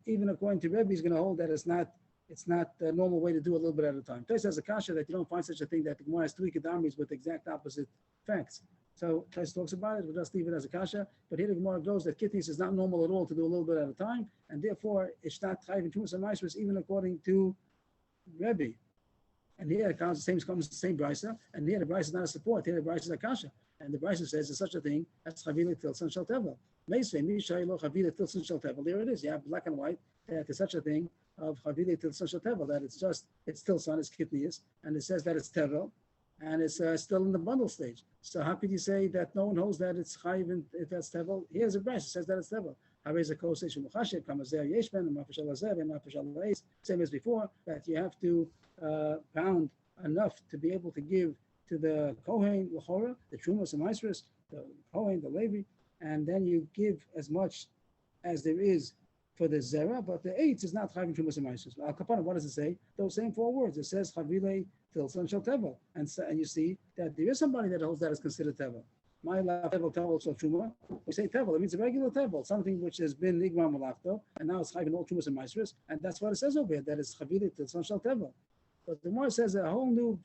Even according to Rebbe, he's going to hold that it's not the normal way to do a little bit at a time. Tais has a kasha that you don't find such a thing, that the Gemara has three kedamis with exact opposite facts. So Tais talks about it. We'll just leave it as a kasha. But here the Gemara goes that kitnis is not normal at all to do a little bit at a time, and therefore it's not chayv tumas and maisros even according to Rebbe. And here it comes the same brisa, and here the brisa is not a support. Here the brisa is a kasha, and the brisa says there's such a thing as chavila tilson shel tevel. Meisvei mishay lo chavila tilson shel tevel. There it is. You have black and white that there's such a thing of chavila tilson shel tevel, that it's tilson, it's kitnius, and it says that it's tevel, and it's still in the bundle stage. So how could you say that no one holds that it's chayiv if that's tevel? Here's a brisa that says that it's tevel. Same as before, that you have to pound enough to be able to give to the Kohen, the Trumas and Maisros, the Kohen, the Levi, and then you give as much as there is for the Zera, but the eighth is not Chavim Trumas and Maisros. Al Kapana, what does it say? Those same four words. It says Chavile Tilson Shel Tevel. And you see that there is somebody that holds that is considered Tevel. My tevel also truma. We say tevel. It means a regular tevel, something which has been nigma malachto, and now it's chayvin all trumas and maestros, and that's what it says over here. That it's chavilit tilson shel tevel. But the more says a whole new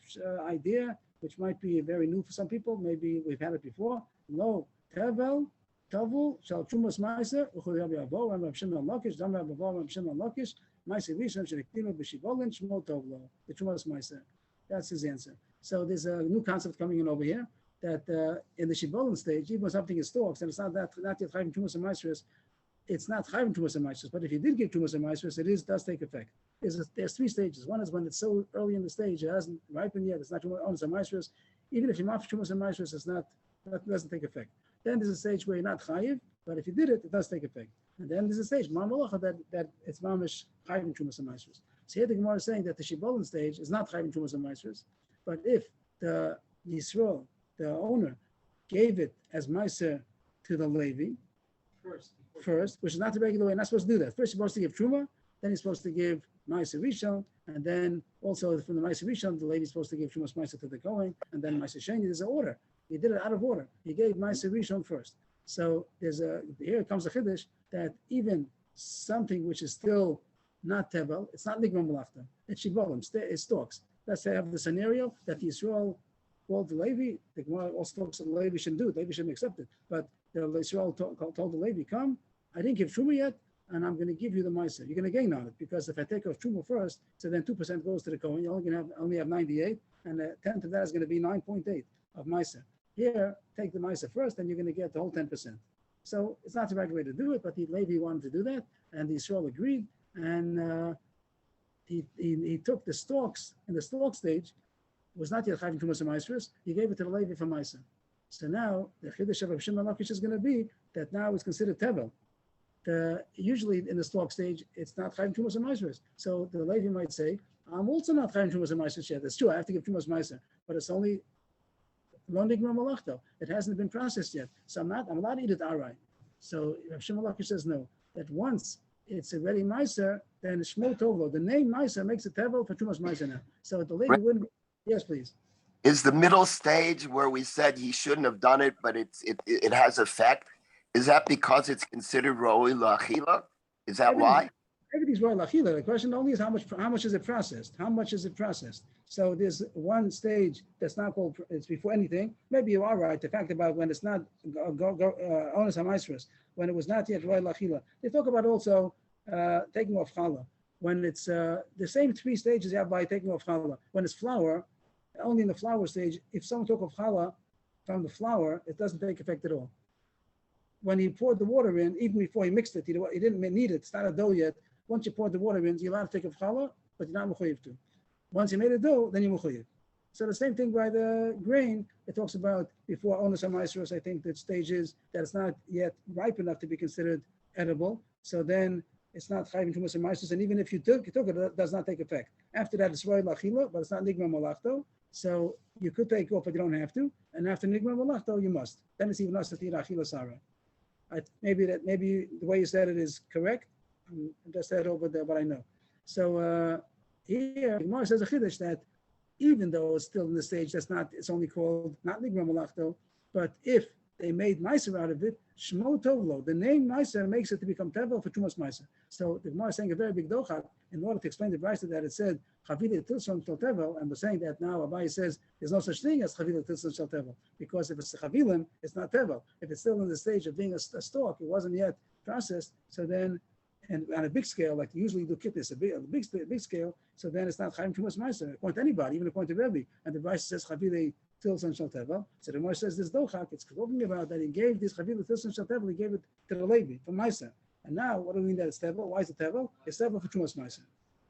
idea, which might be very new for some people. Maybe we've had it before. No tevel, tevel shel trumas meiser. Uchol Rabbi Abo, Rabbi Shimon Lakish, Dam Rabbi Abo, Rabbi Shimon Lakish. Meiser Rishon Shektima b'Shibolin Shmo Tovlo. The trumas meiser. That's his answer. So there's a new concept coming in over here. That in the Shibolin stage, even when something is stalks, and it's not yet chayvim tumas and maestros, it's not chayvim tumas and maestros. But if you did give tumas and maestros, does take effect. There's three stages. One is when it's so early in the stage, it hasn't ripened yet. It's not tumas and maestros. Even if you mafresh tumas and maestros, that doesn't take effect. Then there's a stage where you're not chayiv, but if you did it, it does take effect. And then there's a stage that it's mamish chayvim tumas and maestros. So here the Gemara is saying that the Shibolin stage is not chayvim tumas and maestros, but if the Yisrael, the owner, gave it as meiser to the Levi first, which is not the regular way. You're not supposed to do that. First, you're supposed to give truma, then you're supposed to give meiser rishon, and then also from the meiser rishon, the Levi is supposed to give trumas meiser to the Kohen, and then meiser sheni. There's an order. He did it out of order. He gave meiser rishon first. So here comes a chiddush that even something which is still not tevel, it's not nigma malachta. It's shibolim. It stalks. Let's say I have the scenario that the Yisrael called the Levi. The Gemara also talks that the Levi shouldn't do it. Levi shouldn't accept it. But the Yisrael told the Levi, come, I didn't give Truma yet, and I'm going to give you the Meiser. You're going to gain on it, because if I take off Truma first, so then 2% goes to the Kohen, you're only have 98, and a tenth of that is going to be 9.8 of Meiser. Here, take the Meiser first, and you're going to get the whole 10%. So it's not the right way to do it, but the Levi wanted to do that, and the Yisrael agreed, and he took the stalks in the stalk stage. Was not yet chayvim tumas and maestros. He gave it to the Levi for Meiser. So now the chiddush of Shimon Lakish is going to be that now it's considered tevel. Usually in the stalk stage, it's not chayvim tumas and maestros. So the Levi might say, I'm also not chayvim tumas and maestros yet. That's true. I have to give tumas meiser, but it's only lo nigma malachto. It hasn't been processed yet. So I'm allowed to eat it outright. So Shimon Lakish says no. That once it's already meiser, then shmo tovlo. The name meiser makes it tevel for tumas meiser now. So the Levi wouldn't. Yes, please. Is the middle stage where we said he shouldn't have done it, but it has effect? Is that because it's considered ro'oi la'achila? Is that why? Everything's ro'oi la'achila. The question only is how much is it processed? How much is it processed? So there's one stage that's not called, it's before anything. Maybe you are right. The fact about when it's not onus ha'maisros, when it was not yet ro'oi la'achila. They talk about also taking off challah. When it's the same three stages you have by taking off challah. When it's flour, only in the flour stage, if someone took off challah from the flour, it doesn't take effect at all. When he poured the water in, even before he mixed it, he didn't need it. It's not a dough yet. Once you pour the water in, you're allowed to take off challah, but you're not mechuyev to. Once you made a dough, then you're mechuyev. So the same thing by the grain. It talks about before onus ha'maisros. I think that stage is that it's not yet ripe enough to be considered edible. So then it's not chayvim tumas and maestros, and even if you took it, it does not take effect. After that, it's ro'oi la'achila, but it's not nigma malachto. So you could take off, but you don't have to. And after nigma malachto, you must. Then it's even us to eat achila sarah. Maybe the way you said it is correct. I'm just said over there, but I know. So here, Gemara says a chiddush that even though it's still in the stage that's not, it's only called not Nigra Malachto, but if they made Meiser out of it, Shmo Tovlo, the name Meiser makes it to become Tevel for Tumas Meiser. So the Gemara is saying a very big dochak in order to explain the Brisa that it said Chavila Tilson Shel Tevel, and we're saying that now Abaye says there's no such thing as Chavila Tilson Shel Tevel, because if it's a Chavilim, it's not Tevel. If it's still in the stage of being a stalk, it wasn't yet processed, so then, and on a big scale, like usually you do kitnis, a big scale, so then it's not Chaim Tumas Meiser, according to anybody, even according to Rebbe, and the Brisa says Chavila Tilson Shel Tevel. So the Gemara says this dochak, it's talking about that he gave this Chavila Tilson Shel Tevel, he gave it to the Levi from Meiser. And now, what do we mean that it's Tevel? Why is it Tevel? It's Tevel for Tumas Meiser.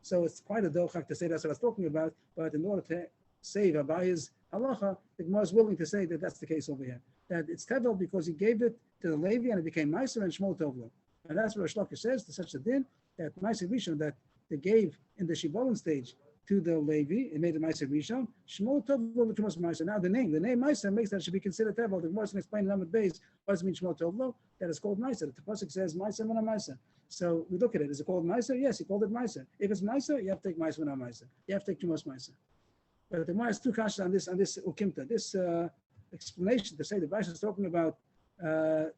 So it's quite a dochak to say that's what I was talking about, but in order to save Abaye's halacha, the Gemara is willing to say that that's the case over here. That it's Tevel because he gave it to the Levi and it became Meiser and Shmuel Tovlo. And that's what Rosh Lakish says to such a din that Meiser Rishon that they gave in the Shibolin stage to the Levi, it made the Meiser Rishon. Shmuel Tovlo Tumas Meiser. Now the name Meiser makes that it should be considered Tevel. The Gemara can explain in Lamed Beis what does it mean Shmuel Tovlo? That it's called Meiser. The pasuk says Meiser Mana Meiser. So we look at it. Is it called Meiser? Yes, he called it Meiser. If it's Meiser, you have to take Meiser Mana Meiser. You have to take Tumas Meiser. But the Gemara has two kashas on this Ukimta. This explanation to say the Brisa is talking about that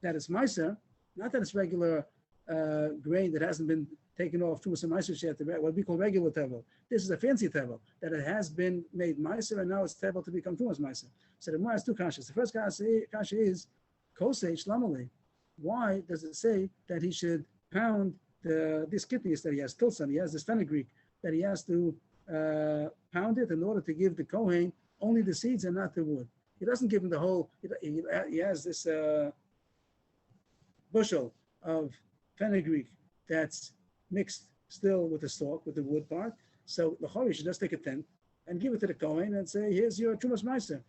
it's Meiser, not that it's regular grain that hasn't been taken off Tumas and Meiser yet, what we call regular Tevel. This is a fancy Tevel, that it has been made Meiser and now it's Tevel to become Tumas Meiser. So the Gemara has two kashas. The first kasha is Kosei Shlamali. Why does it say that he should pound this kidneys that he has, Tilson, he has this fenugreek, that he has to pound it in order to give the Kohen only the seeds and not the wood? He doesn't give him the whole, he has this bushel of fenugreek that's mixed still with the stalk, with the wood part. So the Chori should just take a tenth and give it to the Kohen and say, here's your Tumas Meiser.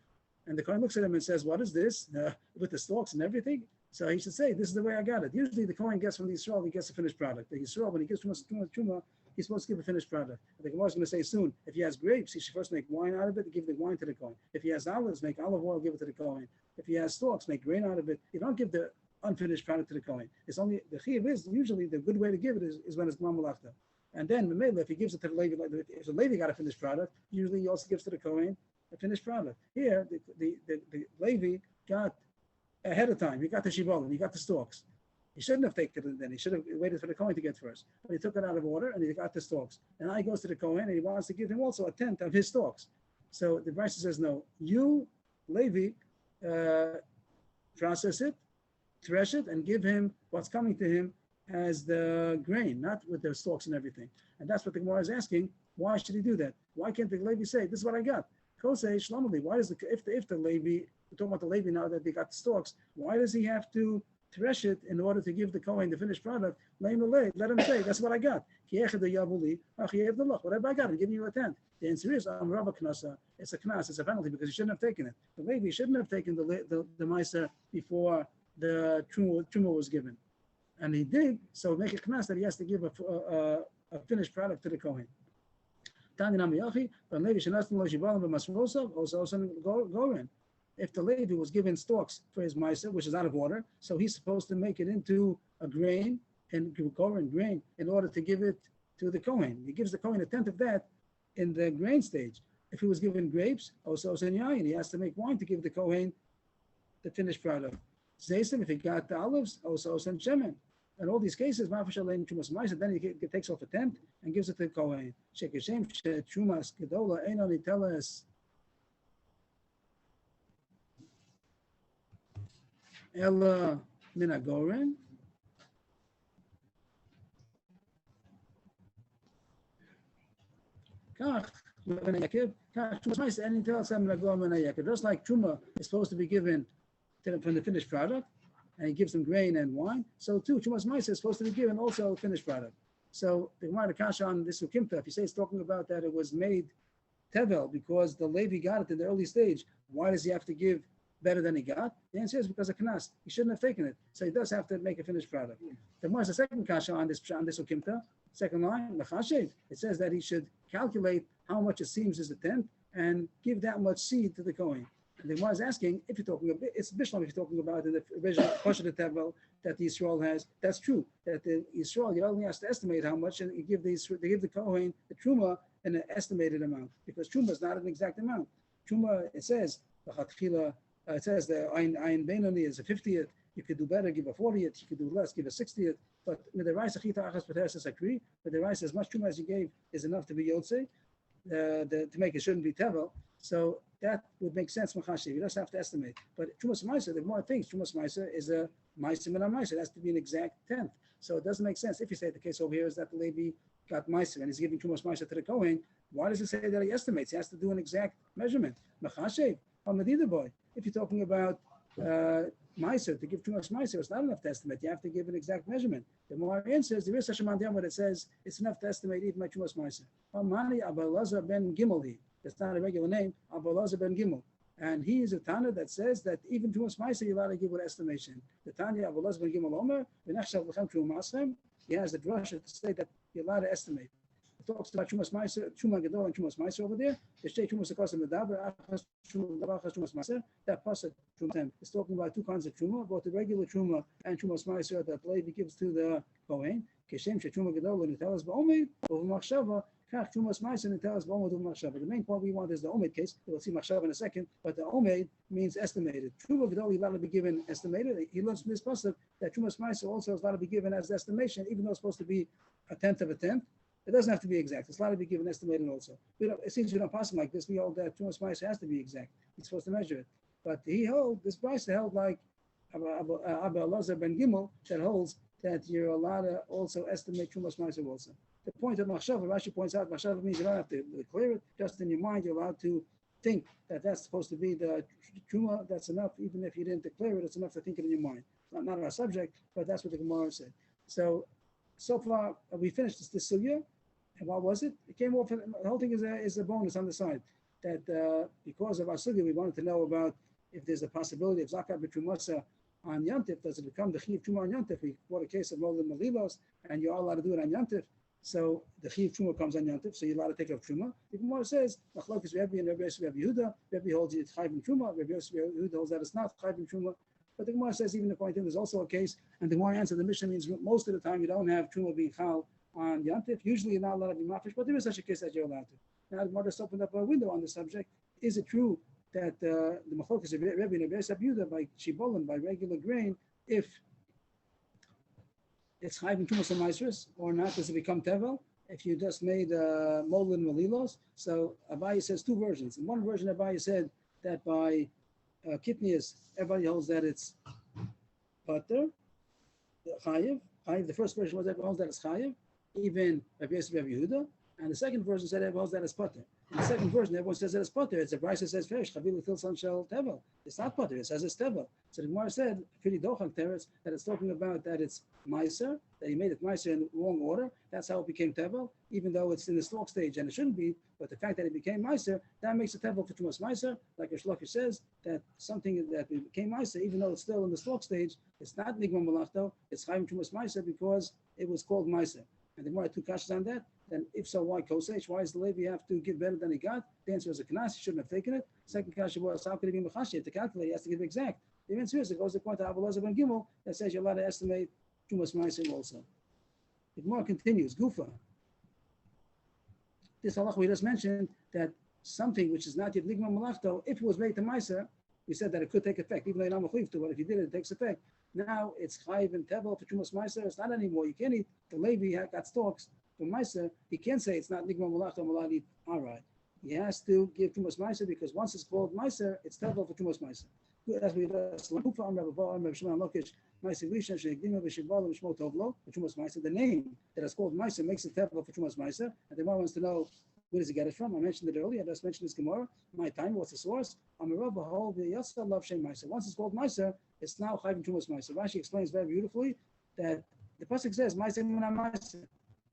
And the Kohen looks at him and says, what is this? With the stalks and everything? So he should say, this is the way I got it. Usually the Kohen gets from the Yisrael, he gets a finished product. The Yisrael, when he gives Truma, he's supposed to give a finished product. And the Gemara is going to say soon, if he has grapes, he should first make wine out of it and give the wine to the Kohen. If he has olives, make olive oil, give it to the Kohen. If he has stalks, make grain out of it. You don't give the unfinished product to the Kohen. It's only, the Chiyuv is, usually the good way to give it is when it's Gmar Malachta. And then, if he gives it to the Levi, if the Levi got a finished product, usually he also gives to the Kohen a finished product. Here, the Levi got ahead of time. He got the Shibolin, he got the stalks. He shouldn't have taken it then. He should have waited for the Kohen to get first. But he took it out of order and he got the stalks. And now he goes to the Kohen and he wants to give him also a tenth of his stalks. So the Brisa says, no, you, Levi, process it, thresh it, and give him what's coming to him as the grain, not with the stalks and everything. And that's what the Gemara is asking. Why should he do that? Why can't the Levi say, this is what I got? Kosei Shlamali. Why does if the Levi, we're talking about the Levi now that they got the stalks, why does he have to thresh it in order to give the Kohen the finished product? Let him say, that's what I got. Whatever I got, I'm giving you a tenth. The answer is, Rava Knasa. It's a knas, it's a penalty because he shouldn't have taken it. The Levi shouldn't have taken the Meiser before the Truma was given. And he did, so make a knas that he has to give a finished product to the Kohen. If the Levi was given stalks for his Meiser, which is out of order, so he's supposed to make it into a grain and grain in order to give it to the Kohen. He gives the Kohen a tenth of that in the grain stage. If he was given grapes, also yayin, he has to make wine to give the Kohen the finished product. Zaysim, if he got the olives, also shemen. In all these cases, then he takes off a tenth and gives it to the Kohen. Shekeshem Trumas Gedola Einoni Teles Ella Minagoren. Just like Truma is supposed to be given from the finished product, and he gives them grain and wine, so too Trumas Meiser is supposed to be given also a finished product. So the Gemara Kasha on this Ukimta, if you say it's talking about that it was made Tevel because the Levi got it in the early stage, why does he have to give better than he got? The answer is because of Knas. He shouldn't have taken it. So he does have to make a finished product. The Gemara has a second Kasha on this Ukimta, second line, it says that he should calculate how much it seems is a tenth and give that much seed to the Kohen. And the Gemara is asking, if you're talking about, it's Bishlam if you're talking about in the original Pasha the Tevel that the Yisrael has, that's true. That the Yisrael, he only has to estimate how much and they give the Kohen the Truma an estimated amount because truma is not an exact amount. Truma, it says it says the ayin benoni is a 50th. You could do better, give a 40th. You could do less, give a 60th. But with the rice, agree. But the rice, as much truma as you gave is enough to be yotze, to make it shouldn't be tevel. So that would make sense. Machashi, you just have to estimate. But trumas ma'aser, the more things, trumas ma'aser is a ma'aser and a ma'aser. It has to be an exact tenth. So it doesn't make sense if you say the case over here is that the Levi got ma'aser and he's giving trumas ma'aser to the Kohen. Why does it say that he estimates? He has to do an exact measurement. Machashi, boy. If you're talking about ma'aser, to give trumas ma'aser, it's not enough to estimate. You have to give an exact measurement. The more answers, there is such a mandam where it says it's enough to estimate even by trumas ma'aser. Mani Abelazar ben Gimel. That's not a regular name, Abelazar ben Gimel. And he is a Tana that says that even Trumas Ma'aser you're allowed to give with estimation. The Tanya Abelazar ben Gimel Omer, he has the drasha to say that you're allowed to estimate. It talks about Trumas Ma'aser, Truma Gadol and Trumas Ma'aser over there. The Shtei Trumas Akosim Medaber, Achas Trumas Ma'aser, that pasuk Truma is talking about two kinds of Truma, both the regular Truma and Trumas Ma'aser that Levi gives to the Kohen. Keshem Truma Gadol and Nitelas Ba'omed, over Machshava. The main point we want is the Omed case. We'll see Machshav in a second, but the Omed means estimated. Truma Gadol is allowed to be given estimated. He learns from this pasuk that Trumas Ma'aser also is allowed to be given as estimation, even though it's supposed to be a tenth of a tenth. It doesn't have to be exact. It's allowed to be given estimated also. It seems we don't pass like this. We hold that Trumas Ma'aser has to be exact. He's supposed to measure it. But this price held like Abba Elazar ben Gimel that holds that you're allowed to also estimate Trumas Ma'aser also. The point of Machshava, Rashi points out, Machshava means you don't have to declare it, just in your mind, you're allowed to think that that's supposed to be the Truma, that's enough, even if you didn't declare it, it's enough to think it in your mind. Not our subject, but that's what the Gemara said. So far, we finished this sugya, and what was it? It came off, the whole thing is a bonus on the side, that because of our sugya, we wanted to know about if there's a possibility of Zakat b'Trumasa on Yantif, does it become the Chiv Truma on Yantif? We brought a case of Molim Malilos, and you're all allowed to do it on Yantif. So the Chiv Truma comes on Yantif, so you're allowed to take up Truma. The Gemara says, Machlokes Rebbe and Rebbe Yehuda. Rebbe holds it's Chayv and Truma. Rebbe Yehuda holds that it's not Chayv and Truma. But the Gemara says even according to him, there's also a case, and the Gemara answer the Mishnah means most of the time you don't have Truma being Chal on Yantif. Usually you're not allowed to be Mafish, but there is such a case that you're allowed to. Now the Gemara just opened up a window on the subject. Is it true that the Machlokes Rebbe and Rebbe Yehuda by Shibolim, by regular grain, if it's Chayv and Truma Samaisris or not, does it become Tevel? If you just made Molin Malilos. So Abaye says two versions. In one version, Abaye said that by Kitnius, everybody holds that it's Pater, Chayiv. The first version was everyone holds that it's Chayiv, even Rabbi Yosef Rabbi Yehuda. And the second version said everyone holds that it's Pater. In the second version, everyone says that it's Pater. It's a Bryce that says Fesh, Chavilu Tilson Shel Tevel. It's not Pater, it says it's Tevel. So the Gemara said, Fili Dochak Teretz, that it's talking about that it's Meiser, that he made it Meiser in wrong order. That's how it became Tevel, even though it's in the stalk stage and it shouldn't be. But the fact that it became Meiser, that makes it Tevel for Trumas Meiser. Like Shloki says, that something that became Meiser, even though it's still in the stalk stage, it's not Nigma Malachto, it's Chaim Trumas Meiser because it was called Meiser. And the Gemara two kashas on that. Then if so, why Kosech? Why does the Levi have to give better than he got? The answer is a Knas, he shouldn't have taken it. Second kasha was, how could he be Mechashi? To calculate, he has to give exact. The answer is, it goes to the point of Abelazar ben Gimel that says you're allowed to estimate Trumas Ma'aser also. The Gemara continues, Gufa. This halacha we just mentioned, that something which is not yet Ligma Malachto, if it was made to Ma'aser, we said that it could take effect, even though you're not Mechuyev to it. If you did it, it takes effect. Now it's Chayiv and Tevel for Trumas Ma'aser. It's not anymore. You can't eat. The Levi got stalks from Ma'aser. He can't say it's not Ligma Malachto, I'm allowed to eat. All right. He has to give Trumas Ma'aser because once it's called Ma'aser, it's Tevel for Trumas Ma'aser. That's what he does. The name that is called Ma'aser makes it Tevel for Trumas Ma'aser. And the Gemara wants to know, where does he get it from? I mentioned it earlier. I just mentioned this Gemara. My time, what's the source? Once it's called Ma'aser, it's now Chayv and Trumas Ma'aser. Rashi explains very beautifully that the pasuk says Ma'aser Mina Ma'aser.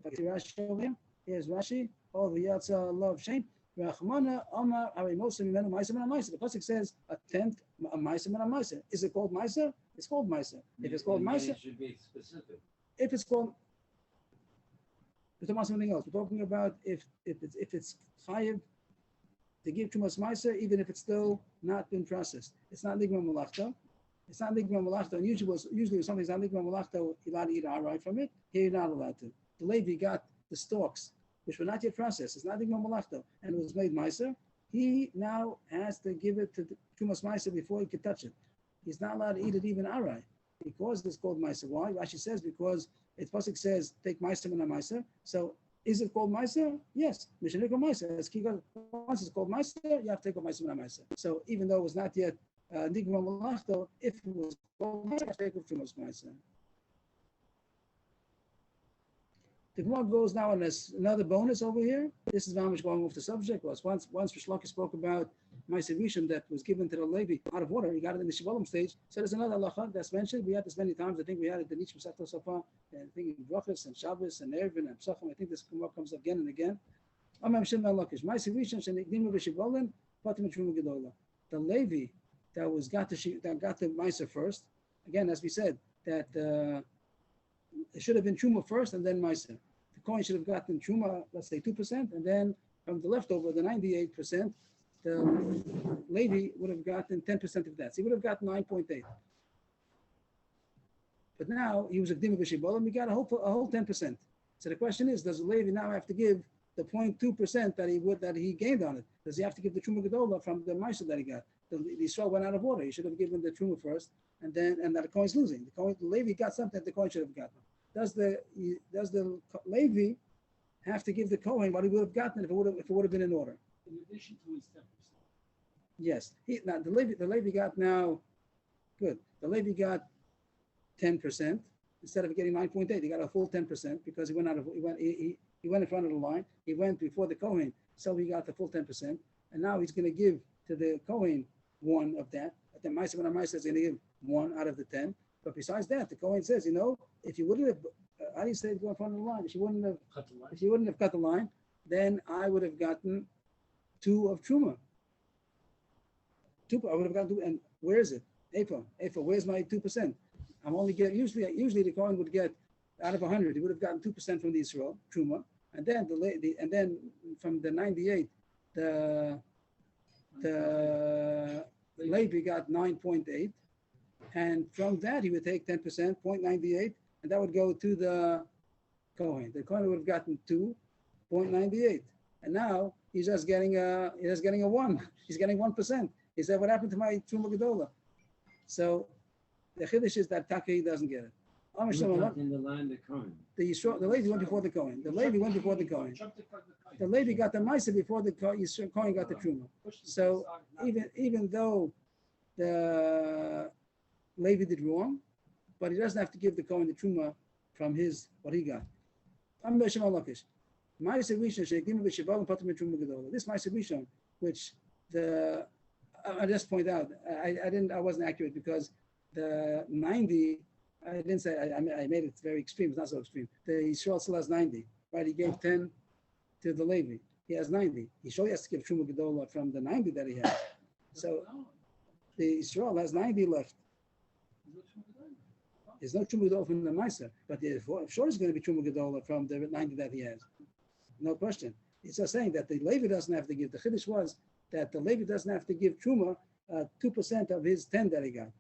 Rashi over here. Here's Rashi. Oh, the Yatsa love Shem. Rachmana Amar Arimosa Mimenu Ma'aser Mina Ma'aser. The pasuk says a tenth a Ma'aser Mina Ma'aser. Is it called Ma'aser? It's called Ma'aser. If it's called Ma'aser, it should be specific. if it's called, we're talking about something else. We're talking about if it's Chayiv to give Trumas Ma'aser, even if it's still not been processed. It's not Ligma Malachto. It's not Ligma Malachto. And usually if something's not Ligma Malachto, you're allowed to eat outright from it. Here you're not allowed to. The Levi got the stalks which were not yet processed. It's not Nigma Malachto, and it was made Meiser. He now has to give it to the Trumas Meiser before he can touch it. He's not allowed to eat it even Arai, because it's called Meiser. Why? Rashi says because it Pasuk says take Meiser and a Meiser. So is it called Meiser? Yes. Mishanikah Meiser. Once it's called Meiser, you have to take a Meiser and a Meiser. So even though it was not yet Nigma Malachto, if it was called Meiser, you have to take it Trumas Meiser. The Gemara goes now on another bonus over here. This is Mamish going off the subject. Was once Rish Lakish spoke about Meiser Rishon that was given to the Levi out of water. He got it in the Shivalim stage. So there's another halacha that's mentioned. We had this many times. I think we had it in Nish Masechta Sofar, and I think in Brachos and Shabbos and Erevin and Psachim. I think this Gemara comes again and again. Meiser Rishon shenigdimu v'Shivalim patim Truma Gedola. The Levi that got the Meiser first. Again, as we said, that it should have been Truma first and then Meiser. The coin should have gotten Truma, let's say 2%, and then from the leftover, the 98%, the Levi would have gotten 10% of that. So he would have gotten 9.8. But now he was a Gdima B'Shibolim, he got a whole 10%. So the question is, does the Levi now have to give the 0.2% that he gained on it? Does he have to give the Truma Gedola from the Meiser that he got? The Yisrael went out of order. He should have given the Truma first, and that the coin's losing. The Levi got something that the coin should have gotten. Does the Levi have to give the Kohen what he would have gotten if it would have been in order? In addition to his 10%. Yes. Now the Levi got now good. The Levi got 10% instead of getting 9.8. He got a full 10% because he went in front of the line. He went before the Kohen, so he got the full 10%. And now he's going to give to the Kohen one of that. The Meiser when Meiser is going to give 1 out of the 10. But besides that, the Kohen says, if you wouldn't have, how do you say go in front of the line? If you wouldn't have cut the line, then I would have gotten 2 of Truma. 2, I would have gotten 2. And where is it? Ephah, where's my 2%? I'm only getting, usually the Kohen would get out of 100, he would have gotten 2% from the Israel, Truma. And then and then from the 98, the Levi got 9.8. And from that, he would take 10%, 0.98, and that would go to the Kohen. The Kohen would have gotten 2.98. And now he's just getting a 1. He's getting 1%. He said, what happened to my Truma Gedola? So the Chiddush is that Taki doesn't get it. In the line, the Kohen. The Levi went before the Kohen. The Levi went before the Kohen. The Levi got the Meiser before the Kohen got the Truma. So even though the Levi did wrong, but he doesn't have to give the Kohen the Truma from what he got. This Meiser Rishon, which I just point out, I wasn't accurate because the 90, I didn't say, I made it very extreme, it's not so extreme. The Yisrael still has 90, right? He gave 10 to the Levi. He has 90. He surely has to give Truma Gedola from the 90 that he has. So the Yisrael has 90 left. There's no Truma Gedola from the Meiser, but sure is going to be Truma Gedola from the 90 that he has. No question. It's just saying that the Levi doesn't have to give. The Chiddush was that the Levi doesn't have to give Truma 2% of his 10 that he got.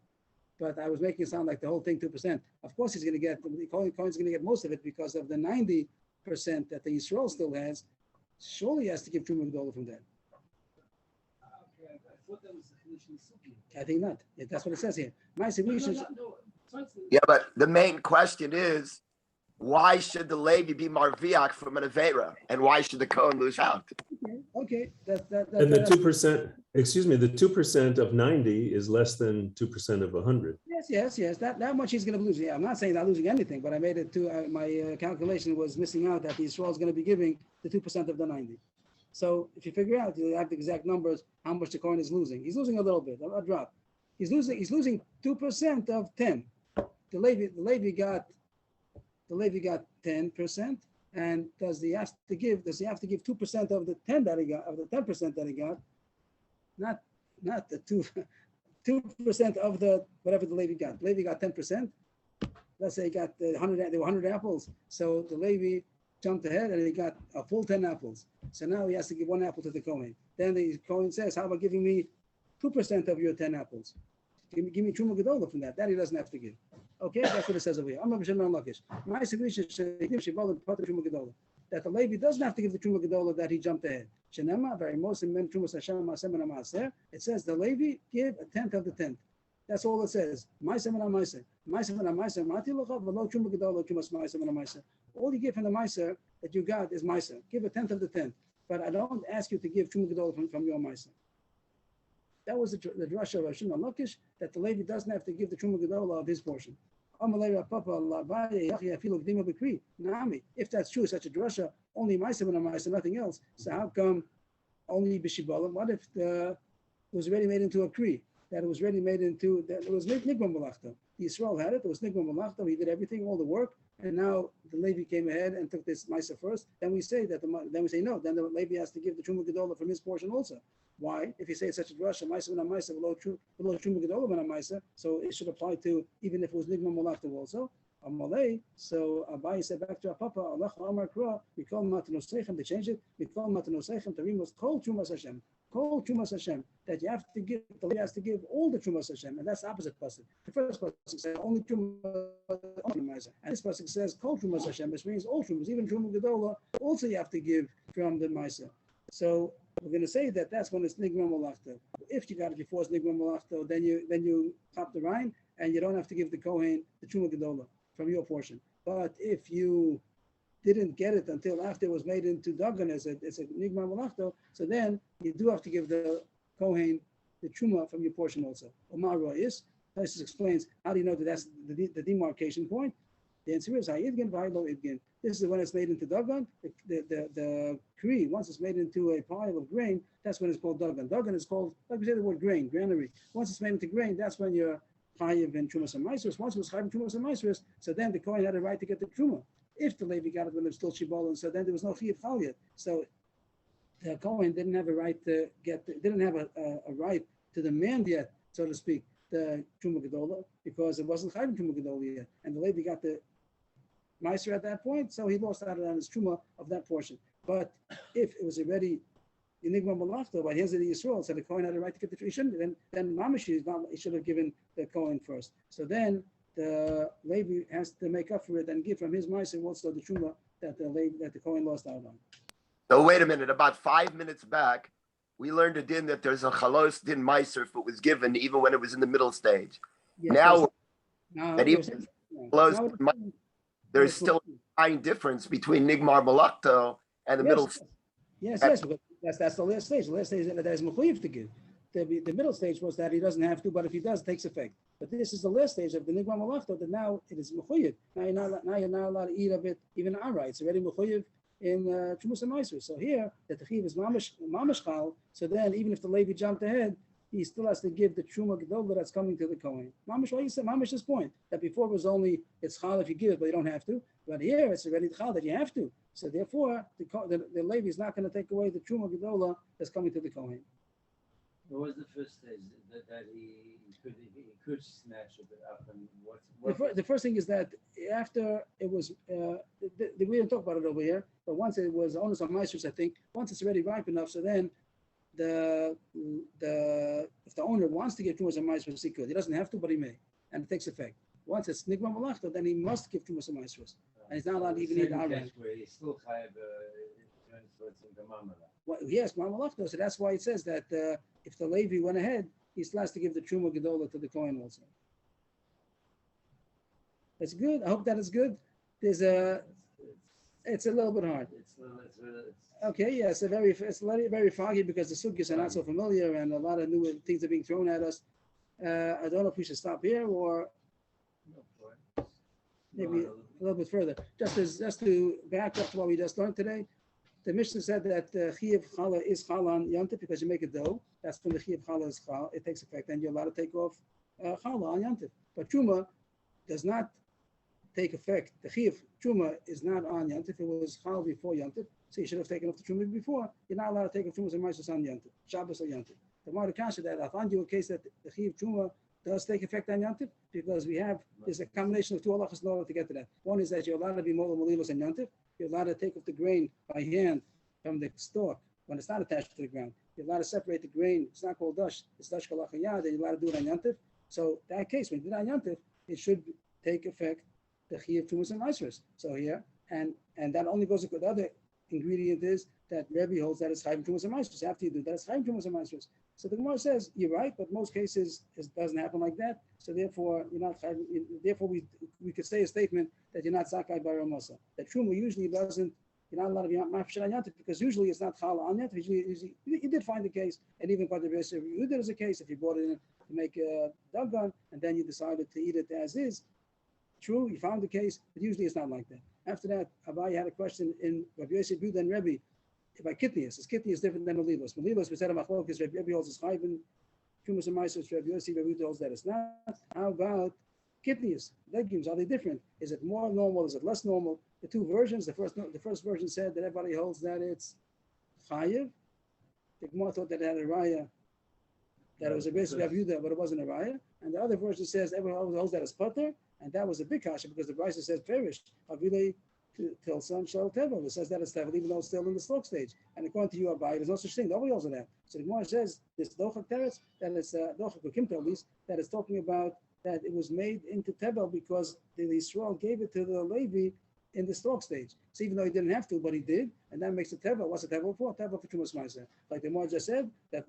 But I was making it sound like the whole thing 2%. Of course, he's going to get, the Kohen's going to get most of it because of the 90% that the Yisrael still has. Surely he has to give Truma Gedola from that. Okay, I thought that was the Chiddush in Sukkot. I think not. That's what it says here. Yeah, but the main question is, why should the Levi be Marviach from an Avera? And why should the Kohen lose out? Okay. And the 2%, excuse me, the 2% of 90 is less than 2% of 100. Yes. That much he's going to lose. Yeah, I'm not saying not losing anything, but I made it to my calculation was missing out that the Israel is going to be giving the 2% of the 90. So if you figure out, you have the exact numbers, how much the coin is losing. He's losing a little bit, a drop. He's losing 2% of 10. The Levi got 10%. And does he have to give 2% of the 10 that he got, of the 10% that he got? Not the 2% of the whatever the Levi got. Levi got 10%. Let's say he got there were 100 apples. So the Levi jumped ahead and he got a full 10 apples. So now he has to give 1 apple to the Kohen. Then the Kohen says, how about giving me 2% of your 10 apples? Give me Truma Gedola from that. That he doesn't have to give. Okay, that's what it says over here. I'm not Lakish. My solution is that the Levi doesn't have to give the Truma Gedola that he jumped ahead. Shenema, very most in men Trumas Hashem Masem and Amaser. It says the Levi give a tenth of the tenth. That's all it says. Maisem and Amaser. Maisem and Amaser. Mati Lochav, Velo Truma Gedola, Trumas Maisem and Amaser. All you give from the Meiser that you got is Meiser. Give a tenth of the tenth. But I don't ask you to give Truma Gedola from your Meiser. That was the drasha of Shimon Lakish, that the Levi doesn't have to give the Truma Gedola of his portion. If that's true, such a drasha, only Meiser and Meiser, nothing else. So how come only Bishibalim? What if it was already made into a Kri? That it was already made into, that it was Nigma Malachta. The Yisrael had it, it was Nigma Malachta, he did everything, all the work, and now the Levi came ahead and took this Meiser first. Then we say no, then the Levi has to give the Truma Gedola from his portion also. Why? If you say it's such a drasha, Meiser and Meiser, below Truma Gedola and Meiser, so it should apply to, even if it was Nigma Malachta also. Amalei, so Abai said back to our Papa, Allah Amar Kra, we call Matanosechem, they changed it, we call Matanosechem, Tarimos, Kol Trumas Hashem. Kol Trumas Hashem, that you have to give, the Levi has to give all the Trumas Hashem, and that's the opposite pasuk. The first pasuk says only Trumas, and this pasuk says Kol Trumas Hashem, which means all Trumas, even Truma Gedola, also you have to give from the Meiser. So we're going to say that that's when it's Nigma Malachta. If you got it before it's Nigma Malachta, then you top the Rhine, and you don't have to give the Kohen the Truma Gedola from your portion. But if you didn't get it until after it was made into Dagan as a Nigma Malachta, so then you do have to give the Kohen the Truma from your portion also. Omar Rois, this explains how do you know that that's the demarcation point? The answer is Ha'idgin v'Ha'lo Idgin. This is when it's made into Dagan. The Kri, once it's made into a pile of grain, that's when it's called Dagan. Dagan is called, like we say the word grain, granary. Once it's made into grain, that's when you're Chayiv and Trumas and Maisros. Once it was Chayiv and Trumas and Maisros, so then the Kohen had a right to get the Truma. If the Levi got it when it was still Shibolin, so then there was no Chayiv Chal yet. So the Kohen didn't have a right to didn't have a right to demand yet, so to speak, the Truma Gedola, because it wasn't Chayiv Truma Gedola yet. And the Levi got the Meiser at that point, so he lost out on his Truma of that portion. But if it was already Enigma Malachta, but here's the Yisrael, so the Kohen had a right to get the tree. Then Mamish he should have given the Kohen first. So then the Levi has to make up for it and give from his Meiser also the Truma that the Kohen lost out on. So wait a minute, about 5 minutes back, we learned a din that there's a chalos din Meiser if it was given even when it was in the middle stage. Yes, That even there's still a fine difference between Nigmar Malachto and the middle stage. Yes, because that's the last stage. The last stage that is mechuyev to give. The middle stage was that he doesn't have to, but if he does, it takes effect. But this is the last stage of the Nigmar Malachto, that now it is mechuyev. Now you're not allowed to eat of it even outright. It's already mechuyev in Trumas and Meiser. So here, that the chiv is mamish chal. So then, even if the Levi jumped ahead, he still has to give the Truma Gedola that's coming to the Kohen. Mamish, what you said, Mamish's point, that before it was only, it's chal if you give it, but you don't have to. But here, it's already chal that you have to. So therefore, the Levi is not going to take away the Truma Gedola that's coming to the Kohen. What was the first stage that he could snatch it up? And The first thing is that after it was, we didn't talk about it over here, but once it was onus on Meisters, I think, once it's already ripe enough, so then if the owner wants to give Trumas and Meisters, he could. He doesn't have to, but he may, and it takes effect. Once it's Nigma Malachta, then he must give Trumas and Meisters, and he's not allowed to even eat outright. He's still chayav in the mamala. Well, yes, Malachta. So that's why it says that if the Levi went ahead, he still has to give the Truma Gedola to the Kohen also. That's good. I hope that is good. It's a little bit hard. Okay, yeah, it's very foggy because the sugyas are not so familiar and a lot of new things are being thrown at us. I don't know if we should stop here or maybe a little bit further. Just to back up to what we just learned today, the Mishnah said that Chiyuv Chala is Chala on Yontif because you make a dough. That's when the Chiyuv Chala is Chala. It takes effect and you're allowed to take off Chala on Yontif. But Truma does not take effect. The Chiyuv Truma is not on Yontif. It was Chala before Yontif. So you should have taken off the Truma before. You're not allowed to take off Trumas and Meisters on Yontif. Shabbos or Yontif. The Marikasha that I found you a case that the Chiyuv Truma does take effect on Yontif because there's a combination of two halachas in order to get to that. One is that you're allowed to be mola malilos on Yontif. You're allowed to take off the grain by hand from the stalk when it's not attached to the ground. You're allowed to separate the grain. It's not called dash. It's dash kalachayad, and you're allowed to do it on Yontif. So that case, when you do it on Yontif, it should take effect the Chiyuv Trumas and Meisters. So here, And that only goes with the other ingredient is that Rebbe holds that it's chayim trumas and maasros. After you do that, it's chayim trumas and maasros. So the Gemara says you're right, but most cases it doesn't happen like that. So therefore, you're not chayim. Therefore, we could say a statement that you're not zakai bar Ramosa. That truma usually doesn't. You're not allowed to be mafshel on yantif because usually it's not chala on yantif. Usually, you did find the case, and even by the rest of you did as a case if you bought it in to make a dagan and then you decided to eat it as is. True, you found the case, but usually it's not like that. After that, Abaye had a question in Rabbi Yosef Yehuda and Rebbe by kitnius. His kitnius is different than malilos. Malilos, we said a machlokas. Rebbe holds his chayvin, trumas and ma'asos. Rabbi Yosef Yehuda holds that it's not. How about kitnius? Legumes, are they different? Is it more normal? Is it less normal? The two versions. The first version said that everybody holds that it's chayiv. The Gemara thought that it had a raya, that it was a base of Rabbi Yehuda, but it wasn't a raya. And the other version says everyone holds that it's pater. And that was a big kasha because the Brisa says perish Havile till son shall tevel. It says that it's tevel even though it's still in the slope stage. And according to you, Abai, there's no such thing. Nobody holds that. So the Gemara says this dochak teretz that it's dochak ukimta at least that it's talking about that it was made into tevel because the Yisrael gave it to the Levi in the stalk stage. So even though he didn't have to, but he did, and that makes it tevel. What's a tevel for? Tevel for Chumas Maisa. Like the Gemara just said that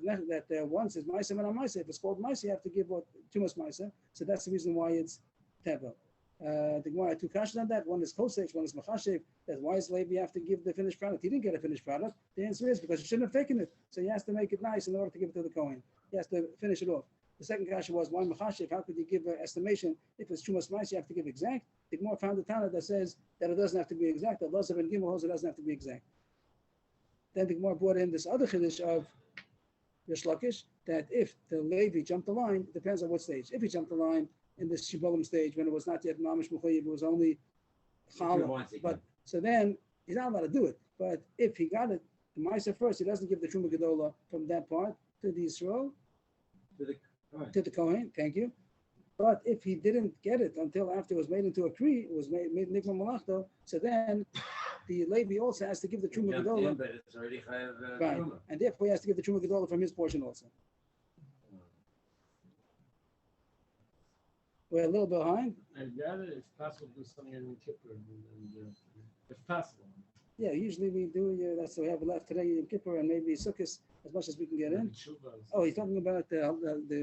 once is Maisa and Maisa. If it's called Maisa, you have to give what Chumas Maisa. So that's the reason why it's tevel. The Gemara had two kashas on that. One is kosech, one is machashev. That's why is Levi have to give the finished product? He didn't get a finished product. The answer is because he shouldn't have taken it. So he has to make it nice in order to give it to the Kohen. He has to finish it off. The second kasha was why machashev? How could you give an estimation? If it's chumas mais, you have to give exact. The Gemara found a Tana that says that it doesn't have to be exact. The Lazav and Gimel holds it doesn't have to be exact. Then the Gemara brought in this other chiddush of Rish Lakish that if the Levi jumped the line, it depends on what stage. If he jumped the line in this Shibolim stage when it was not yet Mamish Muchayiv, it was only Chala. But so then he's not allowed to do it. But if he got it, the Ma'aser first, he doesn't give the Truma Gedola from that part to the Yisrael, to the Kohen, thank you. But if he didn't get it until after it was made into a Kri, it was made Nikma Malachto, so then the Levi also has to give the Truma Gedola. But it's already chayav Right. truma. And therefore he has to give the Truma Gedola from his portion also. We're a little behind. I'd rather, if possible, do something on Yom Kippur, if possible. Yeah, usually we do. That's what we have left today in Kippur and maybe Sukkot as much as we can get in. Oh, he's talking about the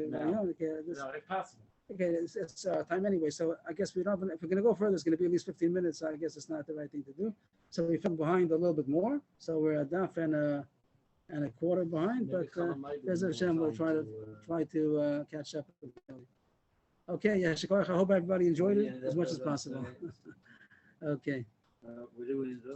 No. okay, this, No, if possible. okay, it's time anyway. So I guess we don't. If we're going to go further, it's going to be at least 15 minutes. So I guess it's not the right thing to do. So we fell behind a little bit more. So we're a daf and a quarter behind. Maybe But Bez Chalamayim Hashem will try to catch up. Okay, yeah, Shikoyach, I hope everybody enjoyed it as much as possible. Okay. We're doing